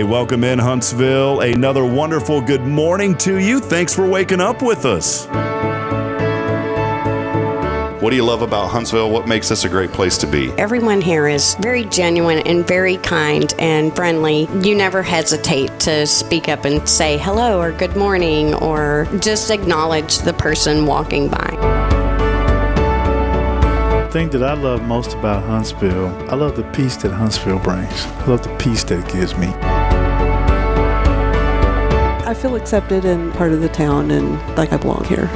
welcome in Huntsville. Another wonderful good morning to you. Thanks for waking up with us. What do you love about Huntsville? What makes this a great place to be? Everyone here is very genuine and very kind and friendly. You never hesitate to speak up and say hello or good morning or just acknowledge the person walking by. The thing that I love most about Huntsville, I love the peace that Huntsville brings. I love the peace that it gives me. I feel accepted and part of the town and like I belong here.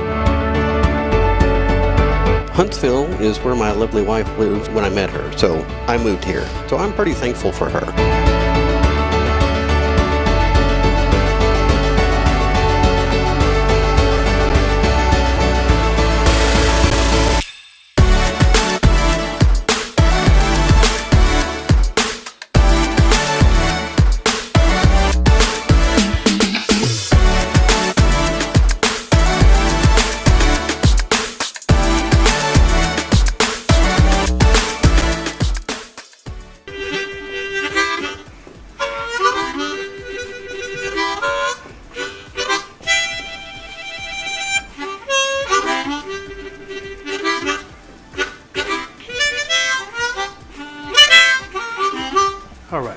Huntsville is where my lovely wife lived when I met her, so I moved here. So I'm pretty thankful for her. All right.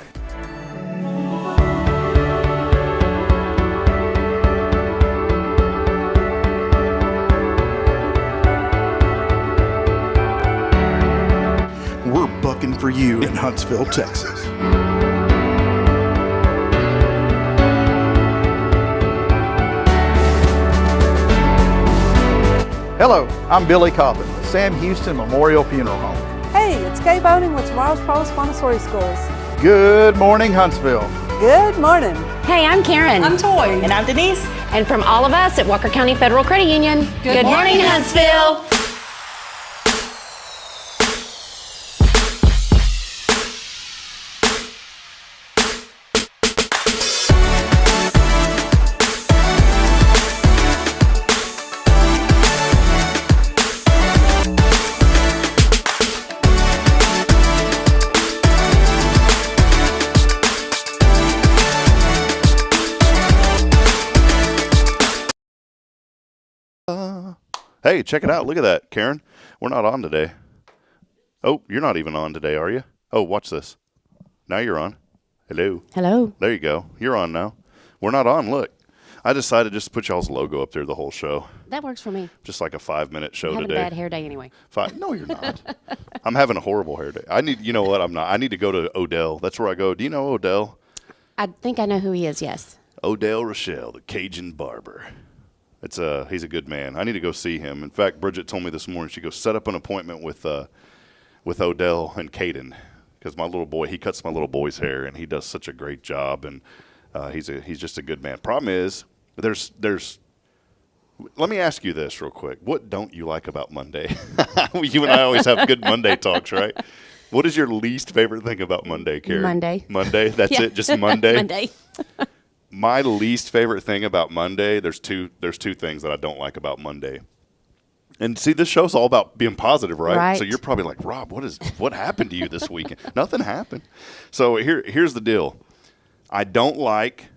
We're bucking for you in Huntsville, Texas. Hello, I'm Billy Cobbin with Sam Houston Memorial Funeral Home. Hey, it's Kay Boning with Tomorrow's Pros Montessori Schools. Good morning, Huntsville. Good morning. Hey, I'm Karen. I'm Toy. And I'm Denise. And from all of us at Walker County Federal Credit Union, good morning, Huntsville. Hey, check it out. Look at that, Karen. We're not on today. Oh, you're not even on today, are you? Oh, watch this. Now you're on. Hello. Hello. There you go. You're on now. We're not on. Look. I decided just to put y'all's logo up there the whole show. That works for me. Just like a 5-minute show I'm having today. a bad hair day anyway. No, you're not. I'm having a horrible hair day. You know what? I'm not. I need to go to Odell. That's where I go. Do you know Odell? I think I know who he is, yes. Odell Rochelle, the Cajun barber. He's a good man. I need to go see him. In fact, Bridget told me this morning she goes set up an appointment with Odell and Caden because my little boy, he cuts my little boy's hair and he does such a great job and he's just a good man. Problem is there's let me ask you this real quick. What don't you like about Monday? You and I always have good Monday talks, right? What is your least favorite thing about Monday, Karen? Monday? That's Yeah. it? Just Monday? Monday. My least favorite thing about Monday, there's two things that I don't like about Monday. And see, this show's all about being positive, right? Right. So you're probably like, Rob, what happened to you this weekend? Nothing happened. So here's the deal. I don't like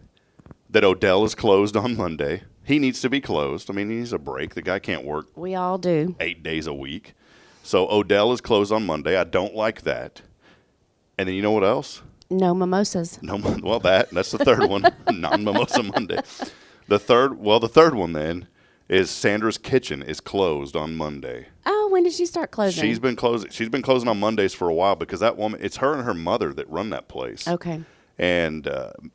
that Odell is closed on Monday. He needs to be closed. I mean, he needs a break. The guy can't work We all do. 8 days a week. So Odell is closed on Monday. I don't like that. And then you know what else? No mimosas. No, well, that's the third one. Non-mimosa Monday. The third one then is Sandra's Kitchen is closed on Monday. Oh, when did she start closing? She's been closing on Mondays for a while because that woman, it's her and her mother that run that place. Okay. And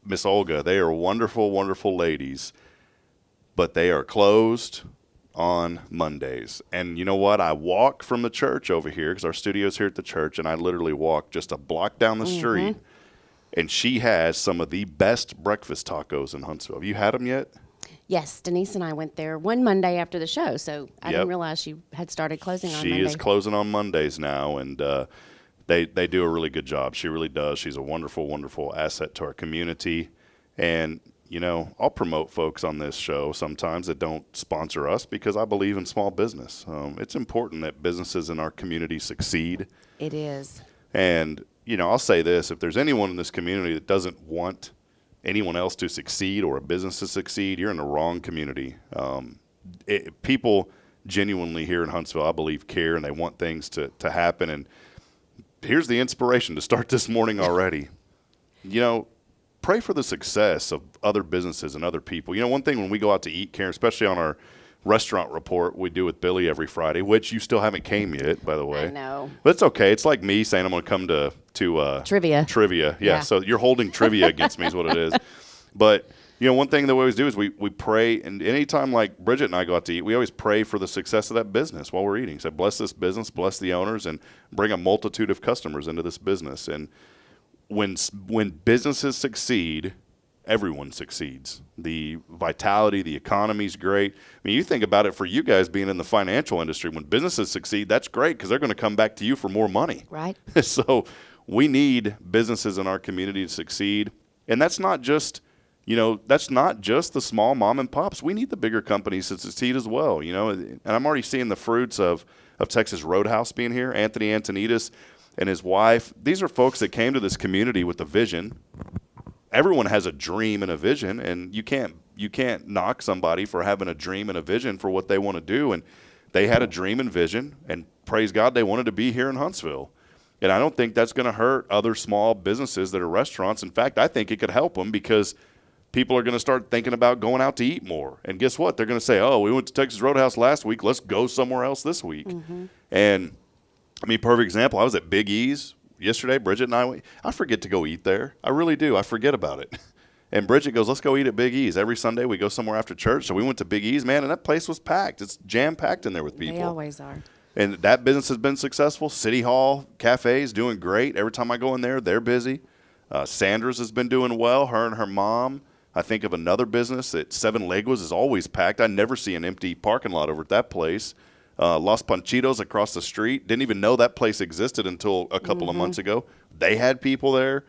Miss Olga, they are wonderful, wonderful ladies, but they are closed on Mondays. And you know what? I walk from the church over here because our studio's here at the church, and I literally walk just a block down the street. And she has some of the best breakfast tacos in Huntsville. Have you had them yet? Yes, Denise and I went there one Monday after the show, so I didn't realize she had started closing on Monday. She is closing on Mondays now, and they do a really good job. She really does. She's a wonderful, wonderful asset to our community. And, you know, I'll promote folks on this show sometimes that don't sponsor us because I believe in small business. It's important that businesses in our community succeed. It is. And, you know, I'll say this. If there's anyone in this community that doesn't want anyone else to succeed or a business to succeed, you're in the wrong community. People genuinely here in Huntsville, I believe, care and they want things to happen. And here's the inspiration to start this morning already. Pray for the success of other businesses and other people. One thing when we go out to eat, Karen, especially on our restaurant report we do with Billy every Friday, which you still haven't came yet, by the way. I know. But it's okay. It's like me saying I'm going to come to Trivia. Trivia. Yeah. So you're holding trivia against me is what it is. But, one thing that we always do is we pray. And anytime like Bridget and I go out to eat, we always pray for the success of that business while we're eating. So bless this business, bless the owners, and bring a multitude of customers into this business. And when businesses succeed, everyone succeeds. The vitality, the economy's great. I mean, you think about it for you guys being in the financial industry. When businesses succeed, that's great because they're going to come back to you for more money. Right. So we need businesses in our community to succeed. And that's not just, the small mom and pops. We need the bigger companies to succeed as well, And I'm already seeing the fruits of Texas Roadhouse being here. Anthony Antonides and his wife. These are folks that came to this community with a vision. Everyone has a dream and a vision, and you can't knock somebody for having a dream and a vision for what they want to do. And they had a dream and vision, and praise God, they wanted to be here in Huntsville. And I don't think that's going to hurt other small businesses that are restaurants. In fact, I think it could help them because people are going to start thinking about going out to eat more. And guess what? They're going to say, oh, we went to Texas Roadhouse last week. Let's go somewhere else this week. Mm-hmm. And, perfect example, I was at Big E's yesterday. Bridget and I forget to go eat there. I really do. I forget about it. And Bridget goes, let's go eat at Big E's. Every Sunday we go somewhere after church. So we went to Big E's, man, and that place was packed. It's jam-packed in there with people. They always are. And that business has been successful. City Hall Cafe's doing great. Every time I go in there, they're busy. Sandra's has been doing well, her and her mom. I think of another business that Seven Leguas is always packed. I never see an empty parking lot over at that place. Los Panchitos across the street. Didn't even know that place existed until a couple of months ago. They had people there.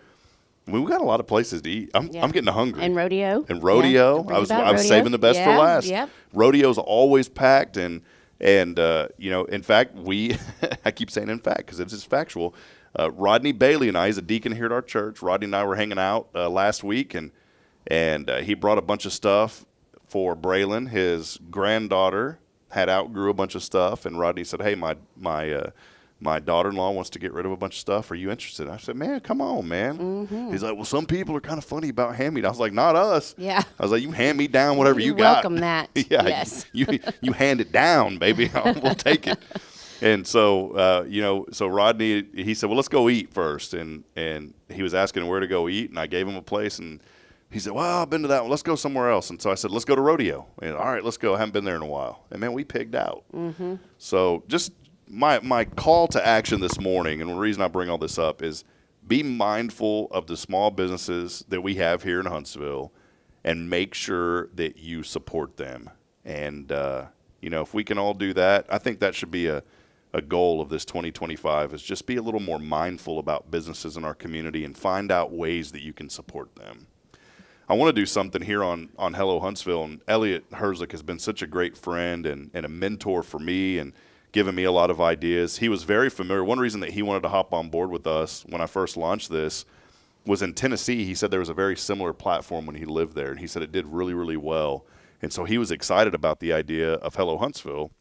We've got a lot of places to eat. I'm getting hungry. And Rodeo. And Rodeo. Yeah. I was saving the best for last. Yep. Rodeo's always packed. And in fact, I keep saying in fact because it's just factual. Rodney Bailey and I, he's a deacon here at our church. Rodney and I were hanging out last week, and he brought a bunch of stuff for Braylon. His granddaughter had outgrew a bunch of stuff, and Rodney said, hey, my daughter-in-law wants to get rid of a bunch of stuff. Are you interested? I said, man, come on, man. Mm-hmm. He's like, well, some people are kind of funny about hand-me-down. I was like, not us. Yeah. I was like, you hand me down whatever you got. Welcome that. Yeah. Yes. You hand it down, baby. We'll take it. And so, so Rodney, he said, well, let's go eat first. And he was asking where to go eat, and I gave him a place, and he said, well, I've been to that one. Let's go somewhere else. And so I said, let's go to Rodeo. And all right, let's go. I haven't been there in a while. And, man, we pigged out. Mm-hmm. So just my call to action this morning, and the reason I bring all this up is be mindful of the small businesses that we have here in Huntsville and make sure that you support them. And, if we can all do that, I think that should be a goal of this 2025 is just be a little more mindful about businesses in our community and find out ways that you can support them. I want to do something here on Hello Huntsville, and Elliot Herzlich has been such a great friend and a mentor for me and given me a lot of ideas. He was very familiar. One reason that he wanted to hop on board with us when I first launched this was in Tennessee. He said there was a very similar platform when he lived there, and he said it did really, really well. And so he was excited about the idea of Hello Huntsville.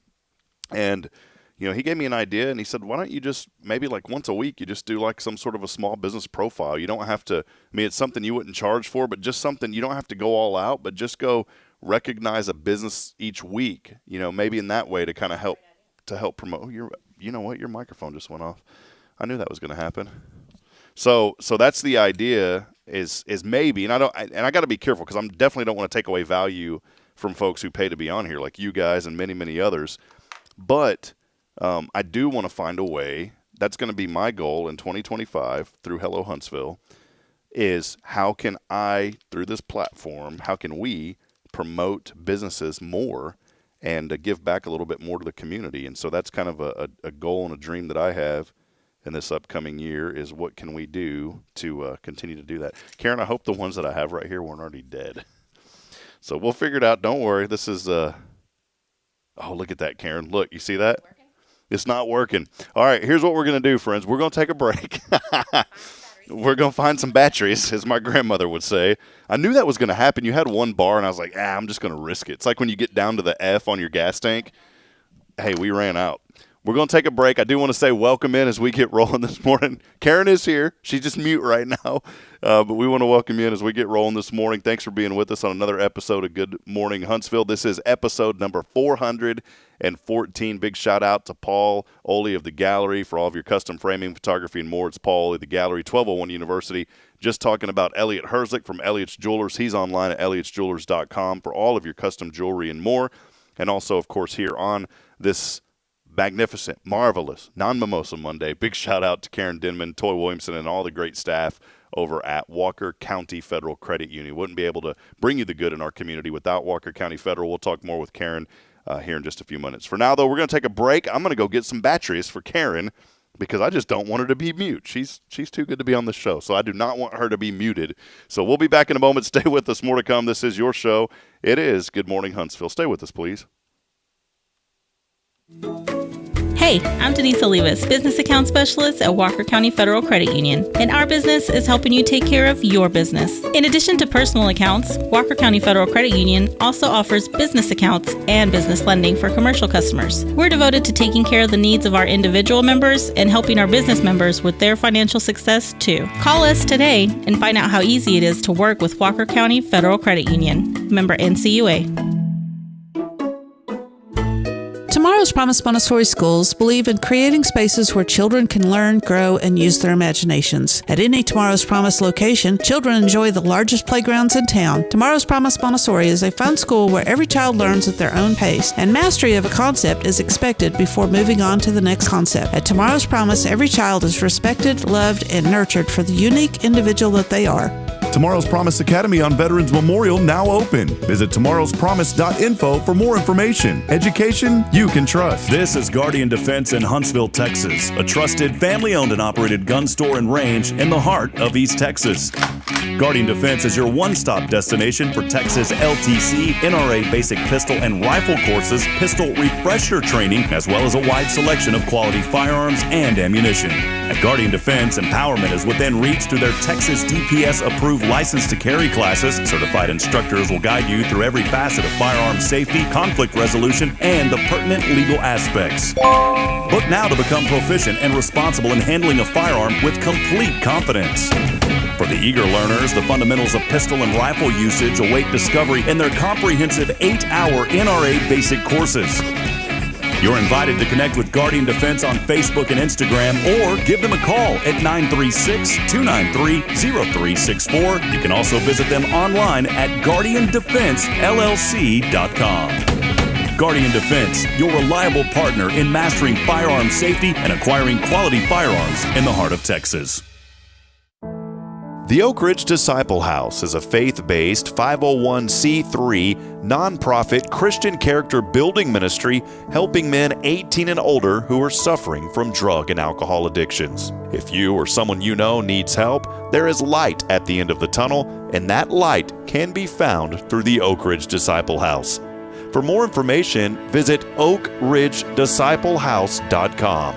And he gave me an idea, and he said, why don't you just maybe like once a week, you just do like some sort of a small business profile. You don't have to, it's something you wouldn't charge for, but just something you don't have to go all out, but just go recognize a business each week, maybe in that way to kind of help promote. You know what? Your microphone just went off. I knew that was going to happen. So that's the idea is maybe, and I got to be careful because I definitely don't want to take away value from folks who pay to be on here like you guys and many, many others. But I do want to find a way, that's going to be my goal in 2025 through Hello Huntsville, is how can I, through this platform, how can we promote businesses more and give back a little bit more to the community? And so that's kind of a goal and a dream that I have in this upcoming year is what can we do to continue to do that. Karen, I hope the ones that I have right here weren't already dead. So we'll figure it out. Don't worry. This is, oh, look at that, Karen. Look, you see that? It's not working. All right, here's what we're going to do, friends. We're going to take a break. we're going to find some batteries, as my grandmother would say. I knew that was going to happen. You had one bar, and I was like, I'm just going to risk it. It's like when you get down to the F on your gas tank. Hey, we ran out. We're going to take a break. I do want to say welcome in as we get rolling this morning. Karen is here. She's just mute right now. But we want to welcome you in as we get rolling this morning. Thanks for being with us on another episode of Good Morning Huntsville. This is episode number 414. Big shout out to Paul Oley of the Gallery for all of your custom framing, photography, and more. It's Paul Oley, the Gallery, 1201 University. Just talking about Elliot Herzlich from Elliot's Jewelers. He's online at elliotsjewelers.com for all of your custom jewelry and more. And also, of course, here on this magnificent, marvelous, non-mimosa Monday. Big shout out to Karen Denman, Toy Williamson, and all the great staff over at Walker County Federal Credit Union. Wouldn't be able to bring you the good in our community without Walker County Federal. We'll talk more with Karen here in just a few minutes. For now, though, we're going to take a break. I'm going to go get some batteries for Karen because I just don't want her to be mute. She's too good to be on the show, so I do not want her to be muted. So we'll be back in a moment. Stay with us. More to come. This is your show. It is Good Morning Huntsville. Stay with us, please. Hey, I'm Denise Olivas, Business Account Specialist at Walker County Federal Credit Union, and our business is helping you take care of your business. In addition to personal accounts, Walker County Federal Credit Union also offers business accounts and business lending for commercial customers. We're devoted to taking care of the needs of our individual members and helping our business members with their financial success too. Call us today and find out how easy it is to work with Walker County Federal Credit Union. Member NCUA. Tomorrow's Promise Montessori schools believe in creating spaces where children can learn, grow, and use their imaginations. At any Tomorrow's Promise location, children enjoy the largest playgrounds in town. Tomorrow's Promise Montessori is a fun school where every child learns at their own pace, and mastery of a concept is expected before moving on to the next concept. At Tomorrow's Promise, every child is respected, loved, and nurtured for the unique individual that they are. Tomorrow's Promise Academy on Veterans Memorial now open. Visit tomorrowspromise.info for more information. Education you can trust. This is Guardian Defense in Huntsville, Texas, a trusted family-owned and operated gun store and range in the heart of East Texas. Guardian Defense is your one-stop destination for Texas LTC, NRA basic pistol and rifle courses, pistol refresher training, as well as a wide selection of quality firearms and ammunition. At Guardian Defense, empowerment is within reach through their Texas DPS-approved license to carry classes. Certified instructors will guide you through every facet of firearm safety, conflict resolution, and the pertinent legal aspects. Book now to become proficient and responsible in handling a firearm with complete confidence. For the eager learners, the fundamentals of pistol and rifle usage await discovery in their comprehensive 8-hour NRA basic courses. You're invited to connect with Guardian Defense on Facebook and Instagram or give them a call at 936-293-0364. You can also visit them online at guardiandefensellc.com. Guardian Defense, your reliable partner in mastering firearm safety and acquiring quality firearms in the heart of Texas. The Oak Ridge Disciple House is a faith-based 501c3 nonprofit Christian character building ministry helping men 18 and older who are suffering from drug and alcohol addictions. If you or someone you know needs help, there is light at the end of the tunnel, and that light can be found through the Oak Ridge Disciple House. For more information, visit oakridgedisciplehouse.com.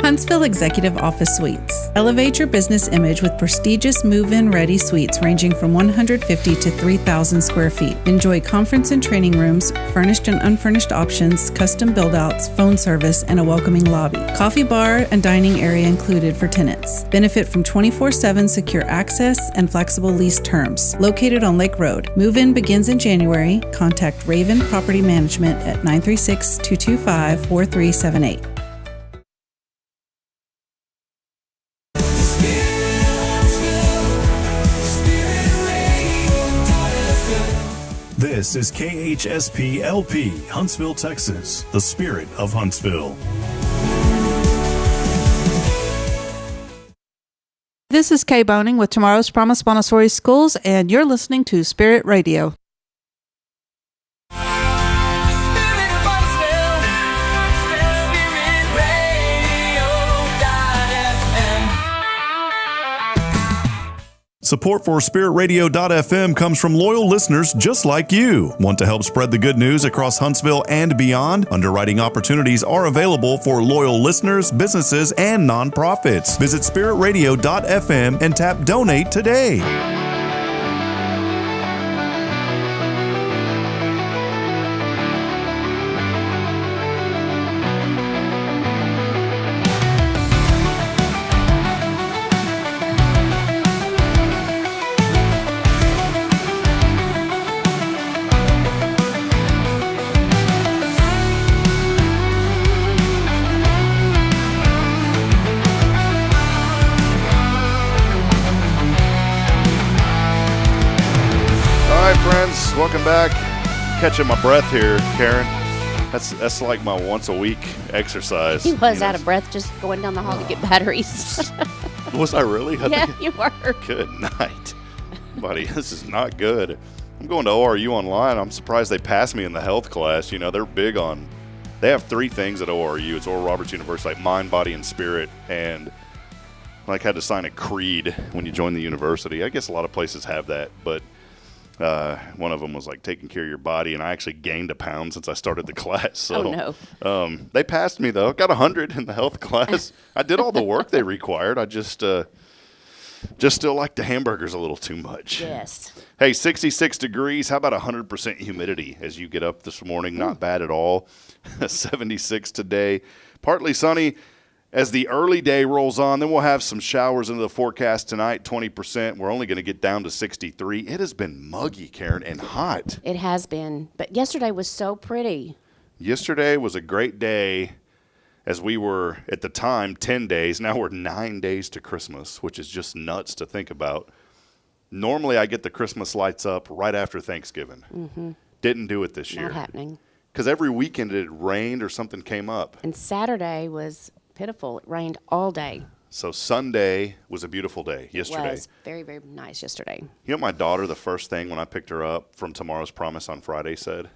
Huntsville Executive Office Suites. Elevate your business image with prestigious move-in ready suites ranging from 150 to 3,000 square feet. Enjoy conference and training rooms, furnished and unfurnished options, custom build-outs, phone service, and a welcoming lobby. Coffee bar and dining area included for tenants. Benefit from 24/7 secure access and flexible lease terms. Located on Lake Road. Move-in begins in January. Contact Raven Property Management at 936-225-4378. This is KHSP LP, Huntsville, Texas, the spirit of Huntsville. This is Kay Boning with Tomorrow's Promise Montessori Schools, and you're listening to Spirit Radio. Support for SpiritRadio.fm comes from loyal listeners just like you. Want to help spread the good news across Huntsville and beyond? Underwriting opportunities are available for loyal listeners, businesses, and nonprofits. Visit SpiritRadio.fm and tap Donate today. Welcome back. Catching my breath here, Karen. That's like my once a week exercise. He was out of breath just going down the hall to get batteries. Was I really? Yeah, you were. Good night. Buddy, this is not good. I'm going to ORU online. I'm surprised they passed me in the health class. You know, they're big on, they have 3 things at ORU. It's Oral Roberts University, like mind, body, and spirit. And like had to sign a creed when you join the university. I guess a lot of places have that, but one of them was like taking care of your body, and I actually gained a pound since I started the class. So, they passed me though. Got 100 in the health class. I did all the work they required. I just still like the hamburgers a little too much. Yes. Hey, 66 degrees. How about 100% humidity as you get up this morning? Not bad at all. 76 today. Partly sunny. As the early day rolls on, then we'll have some showers into the forecast tonight, 20%. We're only going to get down to 63. It has been muggy, Karen, and hot. It has been. But yesterday was so pretty. Yesterday was a great day as we were, at the time, 10 days. Now we're 9 days to Christmas, which is just nuts to think about. Normally, I get the Christmas lights up right after Thanksgiving. Mm-hmm. Didn't do it this year. Not happening. Because every weekend it rained or something came up. And Saturday was pitiful. It rained all day. So Sunday was a beautiful day yesterday. It was very, very nice yesterday. You know, my daughter, the first thing when I picked her up from Tomorrow's Promise on Friday said,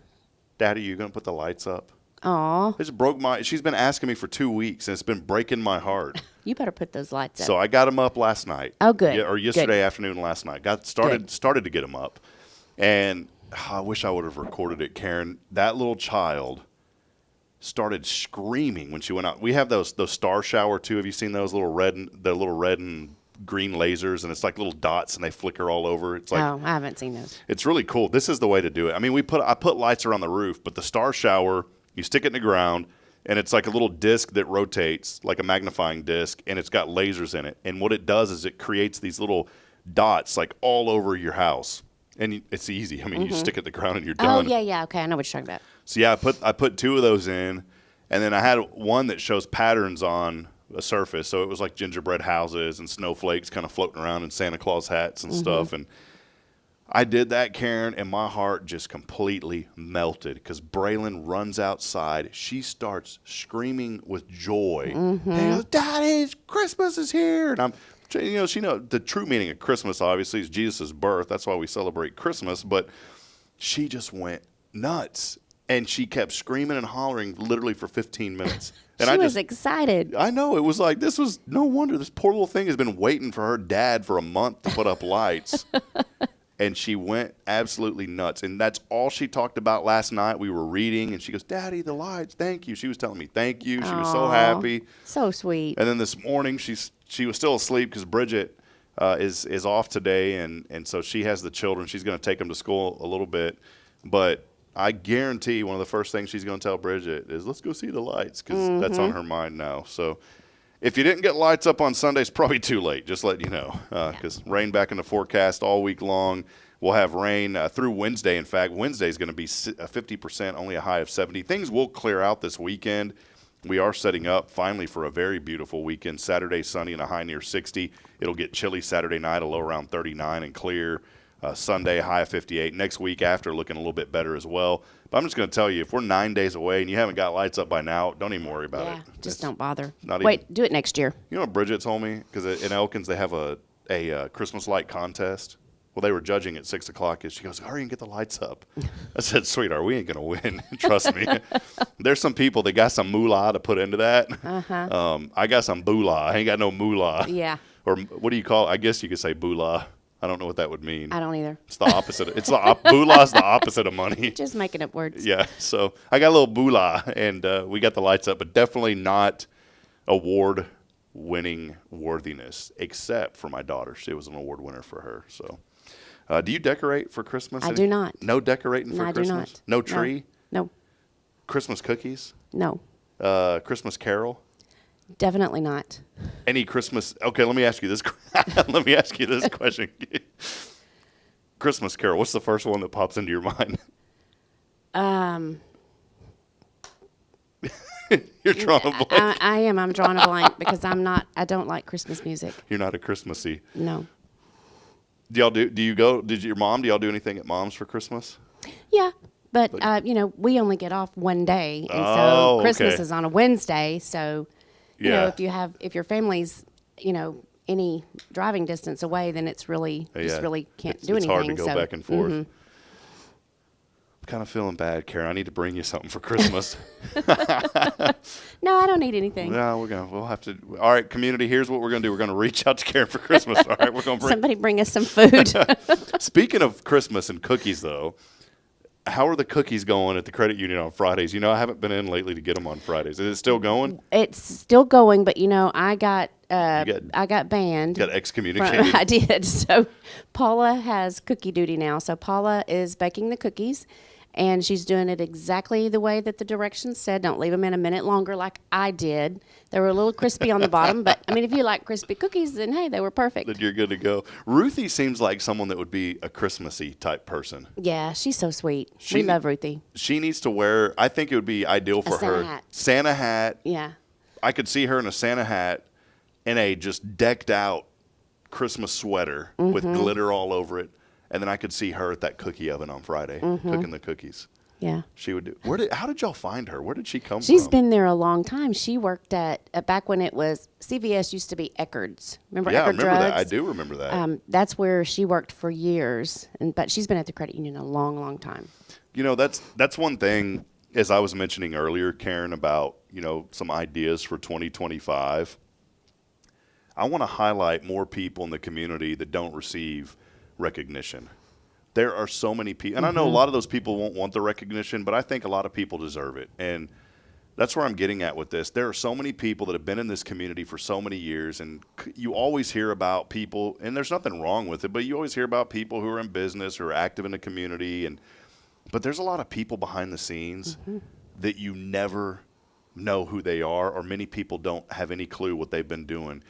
"Daddy, you going to put the lights up?" Aw. It just broke she's been asking me for 2 weeks, and it's been breaking my heart. You better put those lights up. So I got them up last night. Oh, good. Or yesterday afternoon, last night. Started to get them up. And I wish I would have recorded it, Karen. That little child started screaming when she went out. We have those star shower too. Have you seen those little red and green lasers? And it's like little dots and they flicker all over. It's like, oh, I haven't seen those. It's really cool. This is the way to do it. I mean, I put lights around the roof, but the star shower, you stick it in the ground, and it's like a little disc that rotates, like a magnifying disc, and it's got lasers in it. And what it does is it creates these little dots like all over your house. And it's easy. I mean, you stick it in the ground and you're done. Oh, yeah. Okay, I know what you're talking about. So, yeah, I put 2 of those in, and then I had one that shows patterns on a surface. So it was like gingerbread houses and snowflakes kind of floating around in Santa Claus hats and stuff. And I did that, Karen, and my heart just completely melted because Braylon runs outside. She starts screaming with joy. And he goes, "Daddy, Christmas is here!" And she knows the true meaning of Christmas, obviously, is Jesus' birth. That's why we celebrate Christmas. But she just went nuts. And she kept screaming and hollering literally for 15 minutes. And she was excited. I know. It was like, this was no wonder. This poor little thing has been waiting for her dad for a month to put up lights. And she went absolutely nuts. And that's all she talked about last night. We were reading, and she goes, "Daddy, the lights, thank you." She was telling me thank you. She was so happy. So sweet. And then this morning, she was still asleep because Bridget is off today. And so she has the children. She's going to take them to school a little bit. But I guarantee one of the first things she's going to tell Bridget is, "Let's go see the lights," because that's on her mind now. So if you didn't get lights up on Sunday, it's probably too late, just letting you know, because rain back in the forecast all week long. We'll have rain through Wednesday. In fact, Wednesday is going to be 50%, only a high of 70. Things will clear out this weekend. We are setting up finally for a very beautiful weekend. Saturday, sunny and a high near 60. It'll get chilly Saturday night, a low around 39 and clear. Sunday, high of 58. Next week after, looking a little bit better as well. But I'm just going to tell you, if we're 9 days away and you haven't got lights up by now, don't even worry about it. Just don't bother. Wait, do it next year. You know what Bridget told me? Because in Elkins, they have a Christmas light contest. Well, they were judging at 6 o'clock. And she goes, "Hurry and get the lights up." I said, "Sweetheart, we ain't going to win. Trust me." There's some people that got some moolah to put into that. I got some boolah. I ain't got no moolah. Yeah. Or what do you call it? I guess you could say boolah. I don't know what that would mean. I don't either. It's the opposite. Boolah's the opposite of money. Just making up words. Yeah. So I got a little boolah, and we got the lights up, but definitely not award-winning worthiness, except for my daughter. She was an award winner for her. So, do you decorate for Christmas? I do not. No decorating for I Christmas? do not. No tree? No. Christmas cookies? No. Christmas carol? Definitely not. Any Christmas? Okay, let me ask you this. Let me ask you this question. Christmas carol. What's the first one that pops into your mind? You're drawing a blank. I am. I'm drawing a blank because I don't like Christmas music. You're not a Christmassy. No. Do y'all do y'all do anything at Mom's for Christmas? Yeah. But we only get off one day, and so Oh, Christmas okay. is on a Wednesday. So, you know, Yeah. if your family's, any driving distance away, then it's really Yeah. really can't It's do anything. hard to go so, back and forth. mhm. I'm kind of feeling bad, Karen. I need to bring you something for Christmas. No, I don't need anything. No, we'll have to. All right, community. Here's what we're gonna do. We're gonna reach out to Karen for Christmas. All right, we're gonna bring. Somebody bring us some food. Speaking of Christmas and cookies, though, how are the cookies going at the credit union on Fridays? I haven't been in lately to get them on Fridays. Is it still going? It's still going, but I got banned. Got excommunicated. I did. So Paula has cookie duty now. So Paula is baking the cookies, and she's doing it exactly the way that the directions said. Don't leave them in a minute longer like I did. They were a little crispy on the bottom, but I mean, if you like crispy cookies, then hey, they were perfect. Then you're good to go. Ruthie seems like someone that would be a Christmassy type person. Yeah, she's so sweet. We love Ruthie. She needs to wear, I think it would be ideal for Santa her. hat. Santa hat. Yeah. I could see her in a Santa hat and a just decked out Christmas sweater with glitter all over it. And then I could see her at that cookie oven on Friday cooking the cookies. Yeah. She would do. How did y'all find her? Where did she come She's from? been there a long time. She worked at back when it was CVS used to be Eckerd's. Remember Yeah, I Eckerd remember Drugs? that. I do remember that. That's where she worked for years, but she's been at the credit union a long, long time. That's one thing, as I was mentioning earlier, Karen, about some ideas for 2025. I want to highlight more people in the community that don't receive recognition. There are so many people, and I know a lot of those people won't want the recognition, but I think a lot of people deserve it. And that's where I'm getting at with this. There are so many people that have been in this community for so many years, and you always hear about people, and there's nothing wrong with it, but you always hear about people who are in business, who are active in the community, but there's a lot of people behind the scenes that you never know who they are, or many people don't have any clue what they've been doing.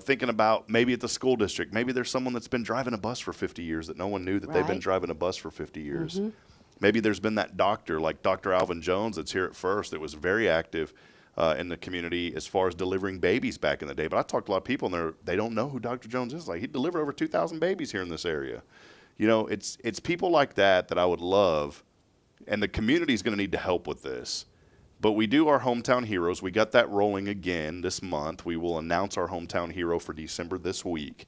Thinking about maybe at the school district, maybe there's someone that's been driving a bus for 50 years that no one knew that they've been driving a bus for 50 years. Maybe there's been that doctor like Dr. Alvin Jones that's here at First that was very active in the community as far as delivering babies back in the day. But I talked to a lot of people, and they don't know who Dr. Jones is. Like, he delivered over 2,000 babies here in this area. It's people like that I would love, and the community is going to need to help with this. But we do our Hometown Heroes. We got that rolling again this month. We will announce our Hometown Hero for December this week.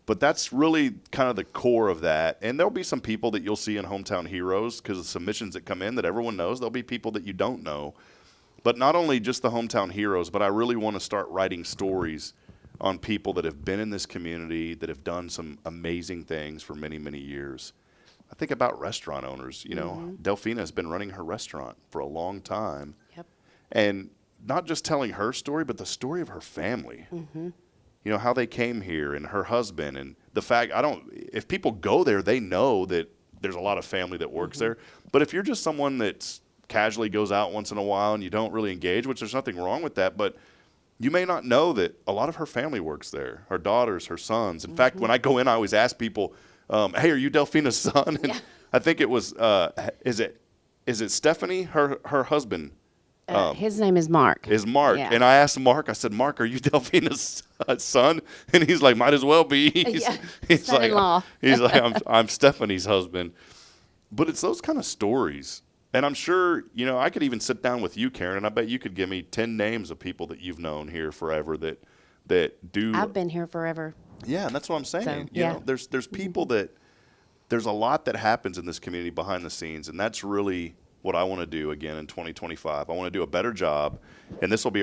But that's really kind of the core of that. And there'll be some people that you'll see in Hometown Heroes because of submissions that come in that everyone knows. There'll be people that you don't know. But not only just the Hometown Heroes, but I really want to start writing stories on people that have been in this community, that have done some amazing things for many, many years. I think about restaurant owners. Delphina has been running her restaurant for a long time. Yep. And not just telling her story, but the story of her family. How they came here and her husband, and the fact if people go there, they know that there's a lot of family that works there. But if you're just someone that's casually goes out once in a while and you don't really engage, which there's nothing wrong with that, but you may not know that a lot of her family works there, her daughters, her sons. In fact, when I go in, I always ask people, hey, are you Delphina's son? And I think it was, is it Stephanie, her husband? His name is Mark. Is Mark. Yeah. And I asked Mark, I said, Mark, are you Delphina's son? And he's like, might as well be. He's Son-in-law. like, I'm Stephanie's husband. But it's those kind of stories. And I'm sure, I could even sit down with you, Karen, and I bet you could give me 10 names of people that you've known here forever that do. I've been here forever. Yeah, and that's what I'm saying. So, you know, there's people that there's a lot that happens in this community behind the scenes, and that's really what I want to do again in 2025. I want to do a better job, and this will be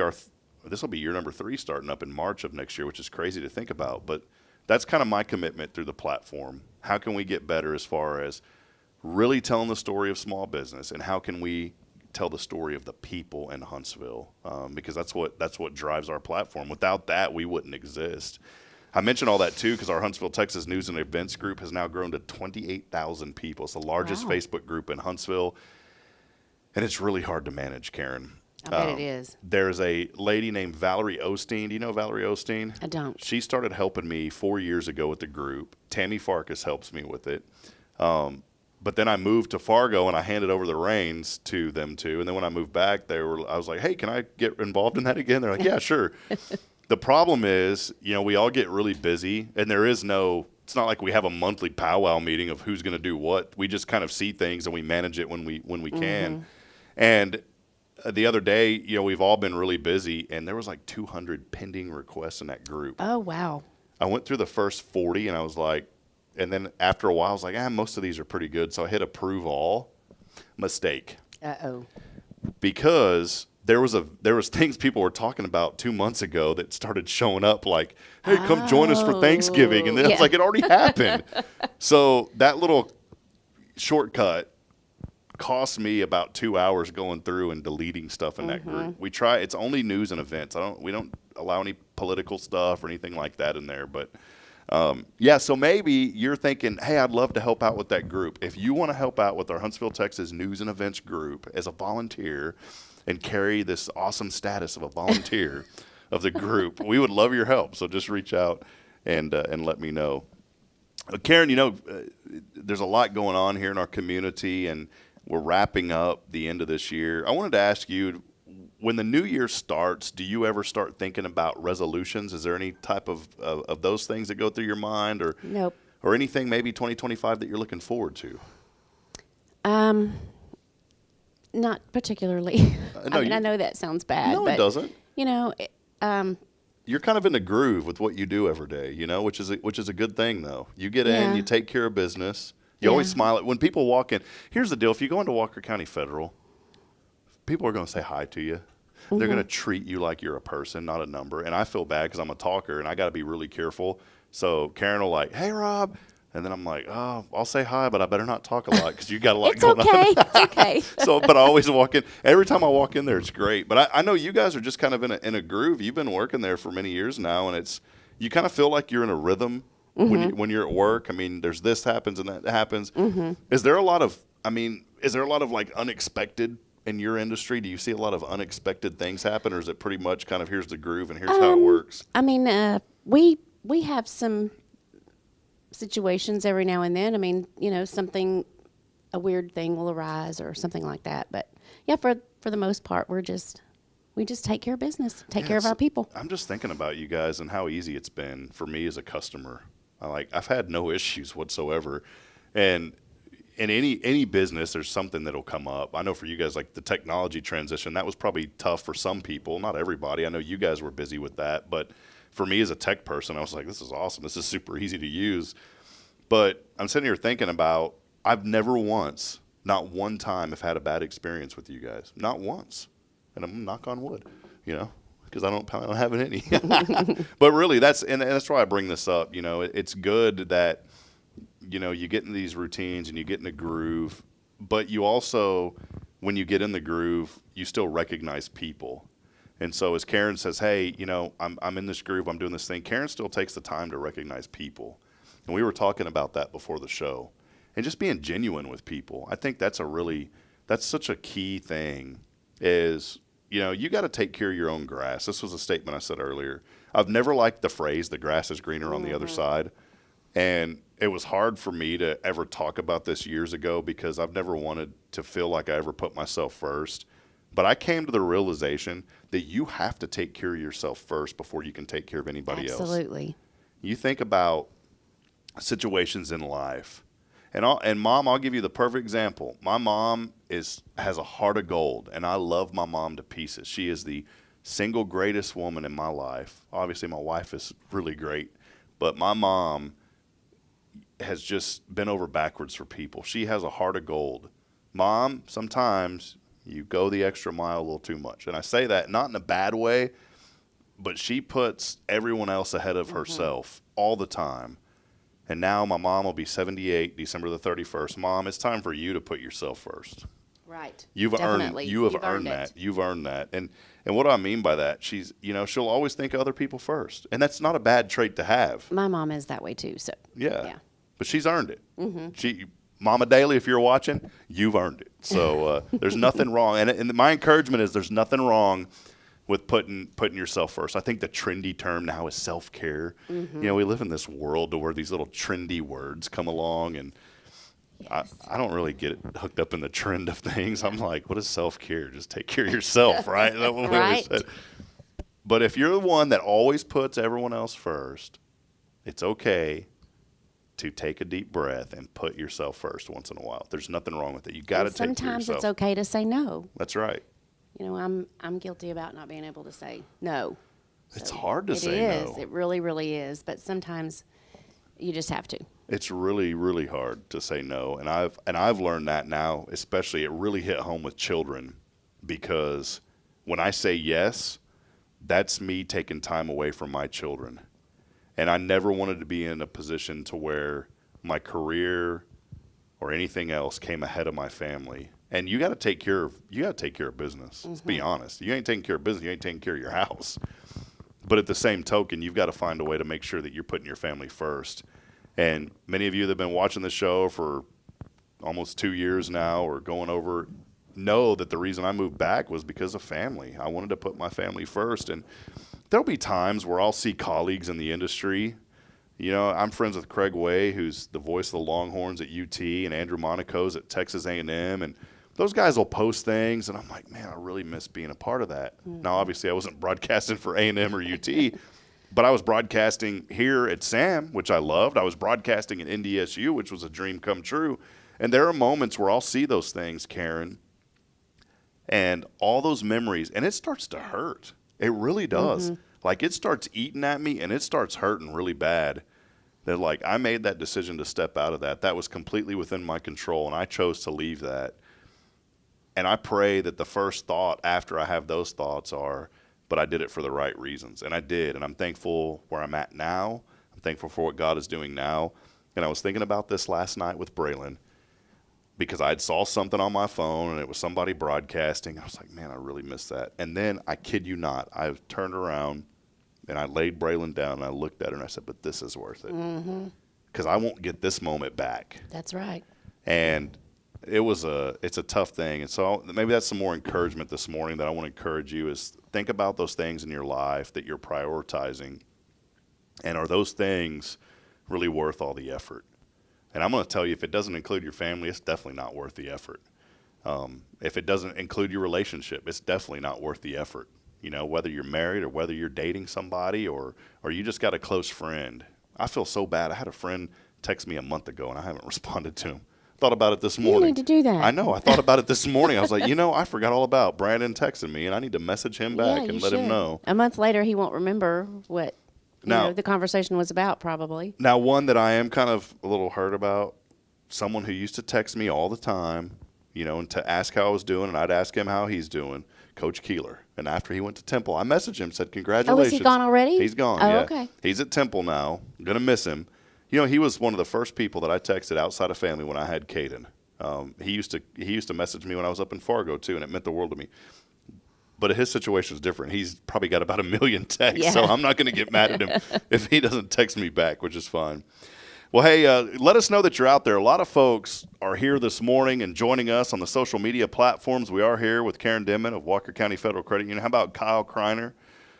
year number 3 starting up in March of next year, which is crazy to think about. But that's kind of my commitment through the platform. How can we get better as far as really telling the story of small business, and how can we tell the story of the people in Huntsville? Because that's what drives our platform. Without that, we wouldn't exist. I mention all that too because our Huntsville, Texas News and Events group has now grown to 28,000 people. It's the largest Facebook group in Huntsville, and it's really hard to manage, Karen. I bet it is. There's a lady named Valerie Osteen. Do you know Valerie Osteen? I don't. She started helping me 4 years ago with the group. Tammy Farkas helps me with it. But then I moved to Fargo, and I handed over the reins to them too. And then when I moved back, I was like, hey, can I get involved in that again? They're like, yeah, sure. The problem is, we all get really busy, and it's not like we have a monthly powwow meeting of who's going to do what. We just kind of see things, and we manage it when we can. And the other day, we've all been really busy, and there was like 200 pending requests in that group. Oh, wow. I went through the first 40, and I was like, and then after a while, I was like, most of these are pretty good. So I hit approve all. Mistake. Uh-oh. Because there was things people were talking about 2 months ago that started showing up like, hey, come join us for Thanksgiving. And then it's like, it already happened. So that little shortcut cost me about 2 hours going through and deleting stuff in that group. It's only news and events. We don't allow any political stuff or anything like that in there. But so maybe you're thinking, hey, I'd love to help out with that group. If you want to help out with our Huntsville, Texas News and Events group as a volunteer and carry this awesome status of a volunteer of the group, we would love your help. So just reach out and let me know. Karen, there's a lot going on here in our community, and we're wrapping up the end of this year. I wanted to ask you, when the new year starts, do you ever start thinking about resolutions? Is there any type of those things that go through your mind, or nope, or anything maybe 2025 that you're looking forward to? Not particularly. I know that sounds bad. No, but, it doesn't. You're kind of in the groove with what you do every day, which is a good thing though. You get in, you take care of business. You always smile when people walk in. Here's the deal: if you go into Walker County Federal, people are going to say hi to you. They're going to treat you like you're a person, not a number. And I feel bad because I'm a talker, and I got to be really careful. So Karen will like, hey, Rob. And then I'm like, oh, I'll say hi, but I better not talk a lot because you got a lot going on. It's okay. But I always walk in. Every time I walk in there, it's great. But I know you guys are just kind of in a groove. You've been working there for many years now, and you kind of feel like you're in a rhythm when you're at work. I mean, there's this happens and that happens. Is there a lot of like unexpected in your industry? Do you see a lot of unexpected things happen, or is it pretty much kind of here's the groove and here's how it works? I mean, we have some situations every now and then. I mean, a weird thing will arise or something like that. But yeah, for the most part, we just take care of business, take care of our people. I'm just thinking about you guys and how easy it's been for me as a customer. I've had no issues whatsoever, and in any business, there's something that'll come up. I know for you guys, like the technology transition, that was probably tough for some people, not everybody. I know you guys were busy with that, but for me as a tech person, I was like, this is awesome. This is super easy to use. But I'm sitting here thinking about, I've never once, not one time, have had a bad experience with you guys. Not once. And I'm knock on wood, because I don't have any. But really, that's why I bring this up. It's good that, you get in these routines and you get in a groove, but you also, when you get in the groove, you still recognize people. And so as Karen says, hey, I'm in this groove, I'm doing this thing, Karen still takes the time to recognize people. And we were talking about that before the show. And just being genuine with people. I think that's such a key thing is, you got to take care of your own grass. This was a statement I said earlier. I've never liked the phrase, the grass is greener on the other side. And it was hard for me to ever talk about this years ago because I've never wanted to feel like I ever put myself first. But I came to the realization that you have to take care of yourself first before you can take care of anybody else. Absolutely. You think about situations in life. And Mom, I'll give you the perfect example. My mom has a heart of gold, and I love my mom to pieces. She is the single greatest woman in my life. Obviously, my wife is really great, but my mom has just been over backwards for people. She has a heart of gold. Mom, sometimes you go the extra mile a little too much. And I say that not in a bad way, but she puts everyone else ahead of herself all the time. And now my mom will be 78, December the 31st. Mom, it's time for you to put yourself first. Right. You have earned that. You've earned that. And what do I mean by that? She's, she'll always think of other people first. And that's not a bad trait to have. My mom is that way too. So yeah. But she's earned it. Mama Daly, if you're watching, you've earned it. So there's nothing wrong. And my encouragement is there's nothing wrong with putting yourself first. I think the trendy term now is self-care. We live in this world where these little trendy words come along, and I don't really get hooked up in the trend of things. I'm like, what is self-care? Just take care of yourself, right? That's what we always said. But if you're the one that always puts everyone else first, it's okay to take a deep breath and put yourself first once in a while. There's nothing wrong with it. You got to take care of yourself. Sometimes it's okay to say no. That's right. I'm guilty about not being able to say no. It's hard to say no. It is. It really, really is. But sometimes you just have to. It's really, really hard to say no. And I've learned that now, especially it really hit home with children, because when I say yes, that's me taking time away from my children. And I never wanted to be in a position to where my career or anything else came ahead of my family. And you got to take care of business. Let's be honest. You ain't taking care of business. You ain't taking care of your house. But at the same token, you've got to find a way to make sure that you're putting your family first. And many of you that have been watching the show for almost 2 years now or going over know that the reason I moved back was because of family. I wanted to put my family first. And there'll be times where I'll see colleagues in the industry. I'm friends with Craig Way, who's the voice of the Longhorns at UT, and Andrew Monaco's at Texas A&M. And those guys will post things, and I'm like, man, I really miss being a part of that. Now, obviously, I wasn't broadcasting for A&M or UT, but I was broadcasting here at SAM, which I loved. I was broadcasting at NDSU, which was a dream come true. And there are moments where I'll see those things, Karen, and all those memories, and it starts to hurt. It really does. Like, it starts eating at me, and it starts hurting really bad. That, like, I made that decision to step out of that. That was completely within my control, and I chose to leave that. And I pray that the first thought after I have those thoughts are, but I did it for the right reasons. And I did, and I'm thankful where I'm at now. I'm thankful for what God is doing now. And I was thinking about this last night with Braylon, because I saw something on my phone, and it was somebody broadcasting. I was like, man, I really miss that. And then, I kid you not, I turned around, and I laid Braylon down, and I looked at her, and I said, but this is worth it. Because I won't get this moment back. That's right. And it's a tough thing. And so maybe that's some more encouragement this morning that I want to encourage you is think about those things in your life that you're prioritizing. And are those things really worth all the effort? And I'm going to tell you, if it doesn't include your family, it's definitely not worth the effort. If it doesn't include your relationship, it's definitely not worth the effort. Whether you're married or whether you're dating somebody or you just got a close friend. I feel so bad. I had a friend text me a month ago, and I haven't responded to him. Thought about it this morning. You need to do that. I know. I thought about it this morning. I was like, I forgot all about Brandon texting me, and I need to message him back and let him know. A month later, he won't rember what the conversation was about, probably. Now, one that I am kind of a little hurt about, someone who used to text me all the time, and to ask how I was doing, and I'd ask him how he's doing, Coach Keeler. And after he went to Temple, I messaged him, said, congratulations. Oh, is he gone already? He's gone, yeah. Okay. He's at Temple now. I'm going to miss him. He was one of the first people that I texted outside of family when I had Caden. He used to message me when I was up in Fargo, too, and it meant the world to me. But his situation is different. He's probably got about 1 million texts, so I'm not going to get mad at him if he doesn't text me back, which is fine. Well, hey, let us know that you're out there. A lot of folks are here this morning and joining us on the social media platforms. We are here with Karen Denman of Walker County Federal Credit Union. How about Kyle Kreiner,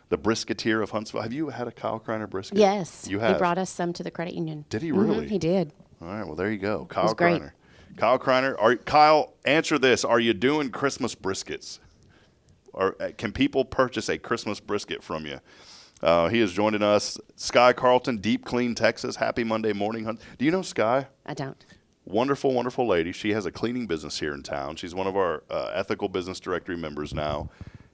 the brisketeer of Huntsville? Have you had a Kyle Kreiner brisket? Yes. You have? He brought us some to the credit union. Did he really? He did. All right, well, there you go. Kyle great. Kreiner. Kyle Kreiner. Kyle, answer this. Are you doing Christmas briskets? Or can people purchase a Christmas brisket from you? He is joining us. Sky Carlton, Deep Clean, Texas. Happy Monday morning. Do you know Sky? I don't. Wonderful, wonderful lady. She has a cleaning business here in town. She's one of our ethical business directory members now.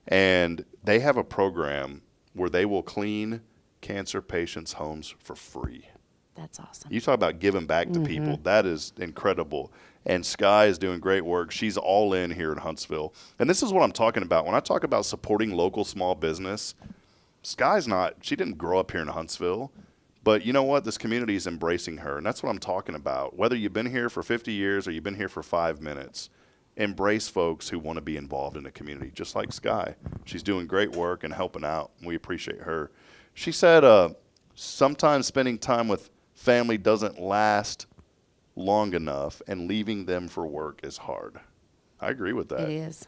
And they have a program where they will clean cancer patients' homes for free. That's awesome. You talk about giving back to people. That is incredible. And Sky is doing great work. She's all in here in Huntsville. And this is what I'm talking about. When I talk about supporting local small business, Sky's not, she didn't grow up here in Huntsville, but you know what? This community is embracing her, and that's what I'm talking about. Whether you've been here for 50 years or you've been here for 5 minutes, embrace folks who want to be involved in the community, just like Sky. She's doing great work and helping out. We appreciate her. She said sometimes spending time with family doesn't last long enough, and leaving them for work is hard. I agree with that. It is.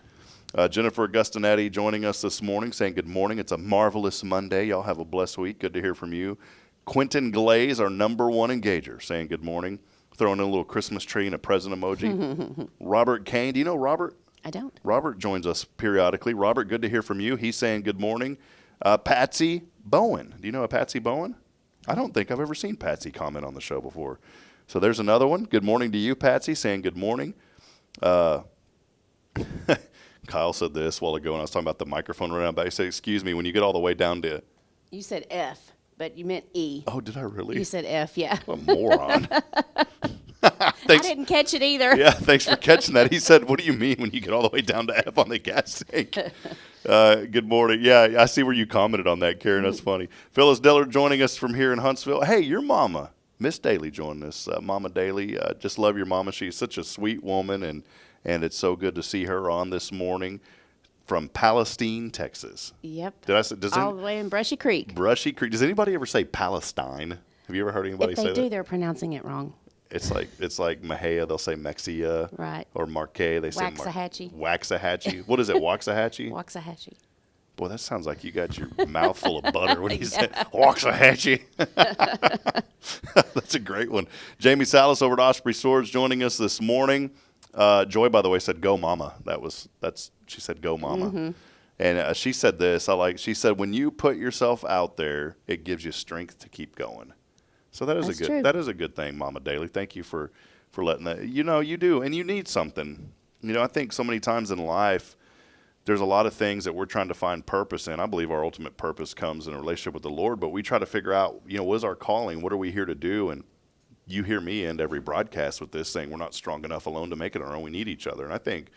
Jennifer Augustinetti joining us this morning, saying good morning. It's a marvelous Monday. Y'all have a blessed week. Good to hear from you. Quentin Glaze, our number one engager, saying good morning. Throwing in a little Christmas tree and a present emoji. Robert Kane. Do you know Robert? I don't. Robert joins us periodically. Robert, good to hear from you. He's saying good morning. Patsy Bowen. Do you know a Patsy Bowen? I don't think I've ever seen Patsy comment on the show before. So there's another one. Good morning to you, Patsy, saying good morning. Kyle said this a while ago when I was talking about the microphone running out back. He said, excuse me, when you get all the way down to... You said F, but you meant E. Oh, did I really? You said F, yeah. What a moron. I didn't catch it either. Yeah, thanks for catching that. He said, what do you mean when you get all the way down to F on the gas tank? Good morning. Yeah, I see where you commented on that, Karen. That's funny. Phyllis Diller joining us from here in Huntsville. Hey, your mama, Miss Daly, joined us. Mama Daly, just love your mama. She's such a sweet woman, and it's so good to see her on this morning from Palestine, Texas. Yep. Did I say? All the way in Brushy Creek. Brushy Creek. Does anybody ever say Palestine? Have you ever heard anybody say that? If they do, they're pronouncing it wrong. It's like Mahia, they'll say Mexia. Right. Or Marquet, they say Waxahachie. Waxahachie. What is it, Waxahachie? Waxahachie. Boy, that sounds like you got your mouth full of butter when you said Waxahachie. That's a great one. Jamie Salas over at Osprey Swords joining us this morning. Joy, by the way, said "Go Mama." She said "Go Mama," Mm-hmm. and she said this. She said, "When you put yourself out there, it gives you strength to keep going." So That's true. that is a good thing, Mama Daly. Thank you for letting that. You know, you do, and you need something. You know, I think so many times in life, there's a lot of things that we're trying to find purpose in. I believe our ultimate purpose comes in a relationship with the Lord, but we try to figure out, you know, what is our calling? What are we here to do? And you hear me end every broadcast with this saying we're not strong enough alone to make it on our own. We need each other. And I think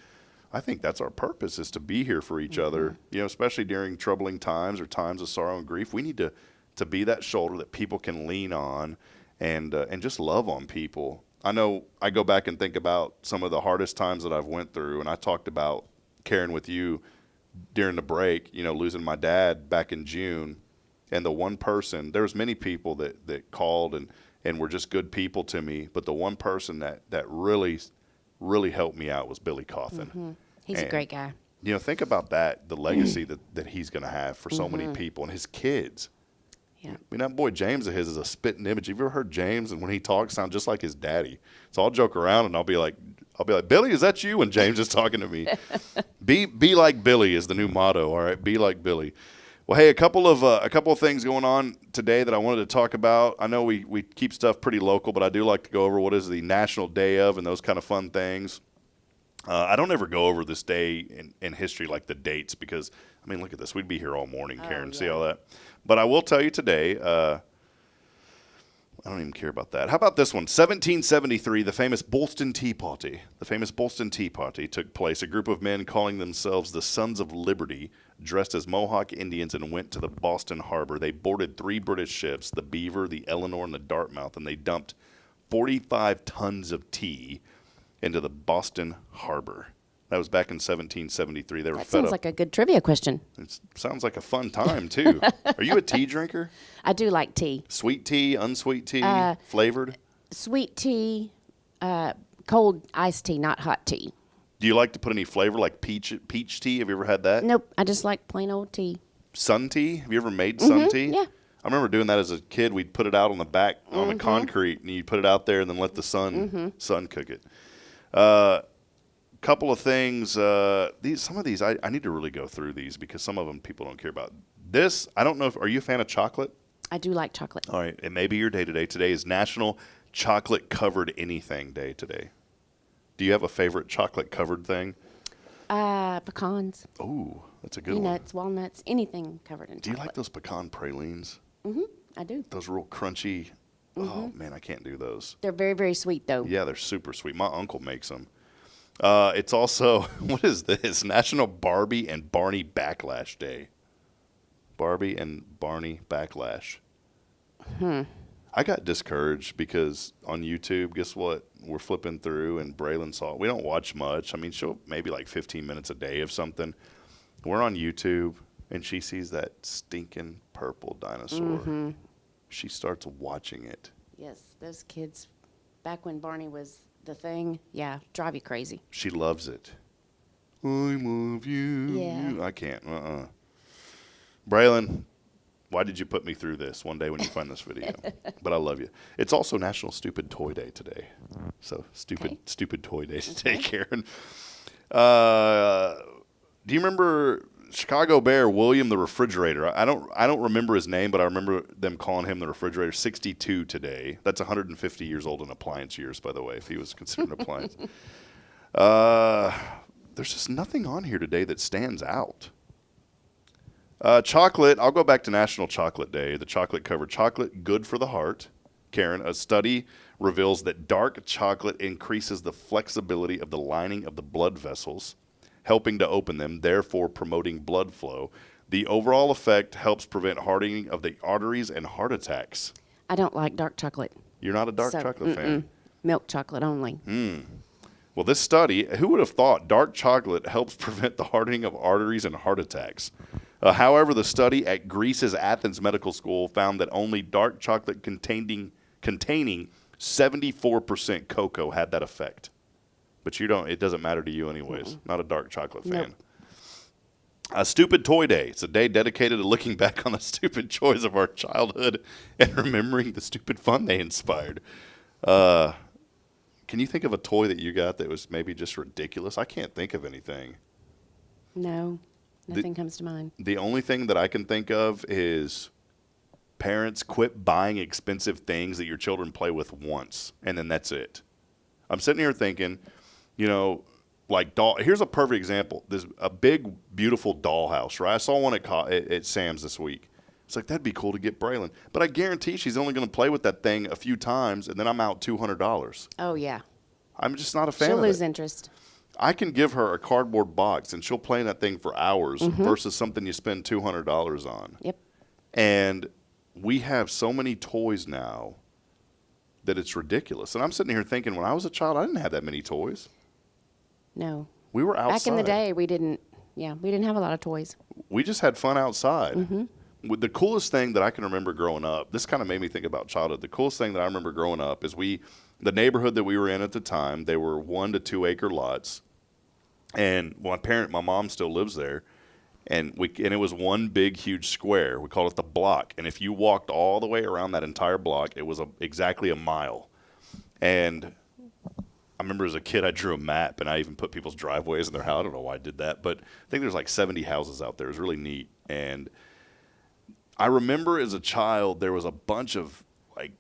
that's our purpose, is to be here for each other, you know, especially during troubling times or times of sorrow and grief. We need to be that shoulder that people can lean on and just love on people. I know I go back and think about some of the hardest times that I've went through, and I talked about, Karen, with you during the break, you know, losing my dad back in June. And the one person, there was many people that called and were just good people to me, but the one person that really, really helped me out was Billy Cawthon. Mm-hmm. He's a great guy. You know, think about that, the legacy that he's going to have for so many people and his kids. Yeah. I mean, that boy James of his is a spitting image. Have you ever heard James? And when he talks, sounds just like his daddy. So I'll joke around and I'll be like, Billy, is that you? And James is talking to me. Be like Billy is the new motto. All right, be like Billy. Well, hey, a couple of things going on today that I wanted to talk about. I know we keep stuff pretty local, but I do like to go over what is the National Day of and those kind of fun things. I don't ever go over this day in history, like the dates, because, I mean, look at this. We'd be here all morning, Karen. See all that? But I will tell you today, I don't even care about that. How about this one? 1773, the famous Boston Tea Party. The famous Boston Tea Party took place. A group of men calling themselves the Sons of Liberty, dressed as Mohawk Indians, and went to the Boston harbor. They boarded 3 British ships, the Beaver, the Eleanor, and the Dartmouth, and they dumped 45 tons of tea into the Boston harbor. That was back in 1773. They were That fed sounds up. like a good trivia question. It sounds like a fun time, too. Are you a tea drinker? I do like tea. Sweet tea, unsweet tea, flavored? Sweet tea, cold iced tea, not hot tea. Do you like to put any flavor, like peach tea? Have you ever had that? Nope, I just like plain old tea. Sun tea? Have you ever made sun tea? Yeah. I remember doing that as a kid. We'd put it out on the back, on the concrete, and you'd put it out there and then let the sun cook it. Couple of things. Some of these, I need to really go through these because some of them people don't care about. This, I don't know are you a fan of chocolate? I do like chocolate. All right, it may be your day today. Today is National Chocolate Covered Anything Day today. Do you have a favorite chocolate covered thing? Pecans. Oh, that's a good one. Peanuts, walnuts, anything covered in chocolate. Do you like those pecan pralines? I do. Those real crunchy. Oh, man, I can't do those. They're very, very sweet, though. Yeah, they're super sweet. My uncle makes them. It's also, what is this? National Barbie and Barney Backlash Day. Barbie and Barney backlash. I got discouraged because on YouTube, guess what? We're flipping through and Braylon saw it. We don't watch much. I mean, she'll maybe like 15 minutes a day of something. We're on YouTube and she sees that stinking purple dinosaur. She starts watching it. Yes, those kids, back when Barney was the thing, drive you crazy. She loves it. I love you. Yeah. I can't. Braylon, why did you put me through this one day when you find this video? But I love you. It's also National Stupid Toy Day today. So stupid toy day today, Karen. Do you remember Chicago Bear William the Refrigerator? I don't remember his name, but I remember them calling him the Refrigerator. 62 today. That's 150 years old in appliance years, by the way, if he was considered an appliance. There's just nothing on here today that stands out. Chocolate, I'll go back to National Chocolate Day. The chocolate covered chocolate, good for the heart. Karen, a study reveals that dark chocolate increases the flexibility of the lining of the blood vessels, helping to open them, therefore promoting blood flow. The overall effect helps prevent hardening of the arteries and heart attacks. I don't like dark chocolate. You're not a dark chocolate fan? Milk chocolate only. Well, this study, who would have thought dark chocolate helps prevent the hardening of arteries and heart attacks? However, the study at Greece's Athens Medical School found that only dark chocolate containing 74% cocoa had that effect. But it doesn't matter to you anyways. Not a dark chocolate fan. Nope. A Stupid Toy Day. It's a day dedicated to looking back on the stupid joys of our childhood and remembering the stupid fun they inspired. Can you think of a toy that you got that was maybe just ridiculous? I can't think of anything. No, nothing comes to mind. The only thing that I can think of is parents quit buying expensive things that your children play with once, and then that's it. I'm sitting here thinking, like here's a perfect example. There's a big, beautiful dollhouse, right? I saw one at Sam's this week. It's like, that'd be cool to get Braylon. But I guarantee she's only going to play with that thing a few times, and then I'm out $200. Oh, yeah. I'm just not a fan of it. She'll lose interest. I can give her a cardboard box, and she'll play in that thing for hours versus something you spend $200 on. Yep. And we have so many toys now that it's ridiculous. And I'm sitting here thinking, when I was a child, I didn't have that many toys. No. We were outside. Back in the day, we didn't have a lot of toys. We just had fun outside. With the coolest thing that I can remember growing up, this kind of made me think about childhood. The coolest thing that I remember growing up is the neighborhood that we were in at the time, they were 1 to 2 acre lots. And my mom still lives there. And it was one big, huge square. We called it the block. And if you walked all the way around that entire block, it was exactly a mile. And I remember as a kid, I drew a map, and I even put people's driveways in their house. I don't know why I did that, but I think there's like 70 houses out there. It was really neat. And I remember as a child, there was a bunch of like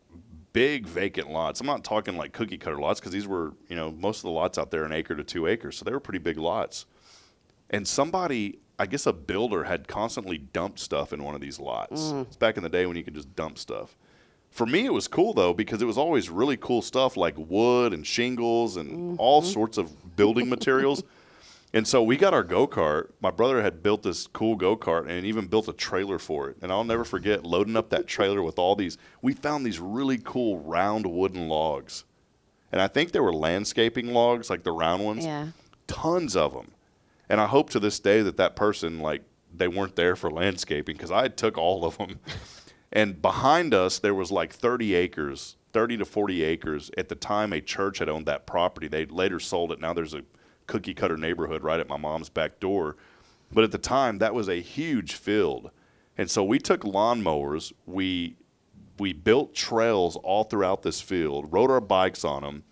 big vacant lots. I'm not talking like cookie cutter lots, because these were, most of the lots out there 1 acre to 2 acres. So they were pretty big lots. And somebody, I guess a builder, had constantly dumped stuff in one of these lots. It's back in the day when you could just dump stuff. For me, it was cool, though, because it was always really cool stuff like wood and shingles and all sorts of building materials. And so we got our go-kart. My brother had built this cool go-kart and even built a trailer for it. And I'll never forget loading up that trailer with all these. We found these really cool round wooden logs. And I think they were landscaping logs, like the round ones. Yeah. Tons of them. And I hope to this day that person, they weren't there for landscaping, because I took all of them. And behind us, there was like 30 to 40 acres. At the time, a church had owned that property. They later sold it. Now there's a cookie cutter neighborhood right at my mom's back door. But at the time, that was a huge field. And so we took lawnmowers. We built trails all throughout this field, rode our bikes on them.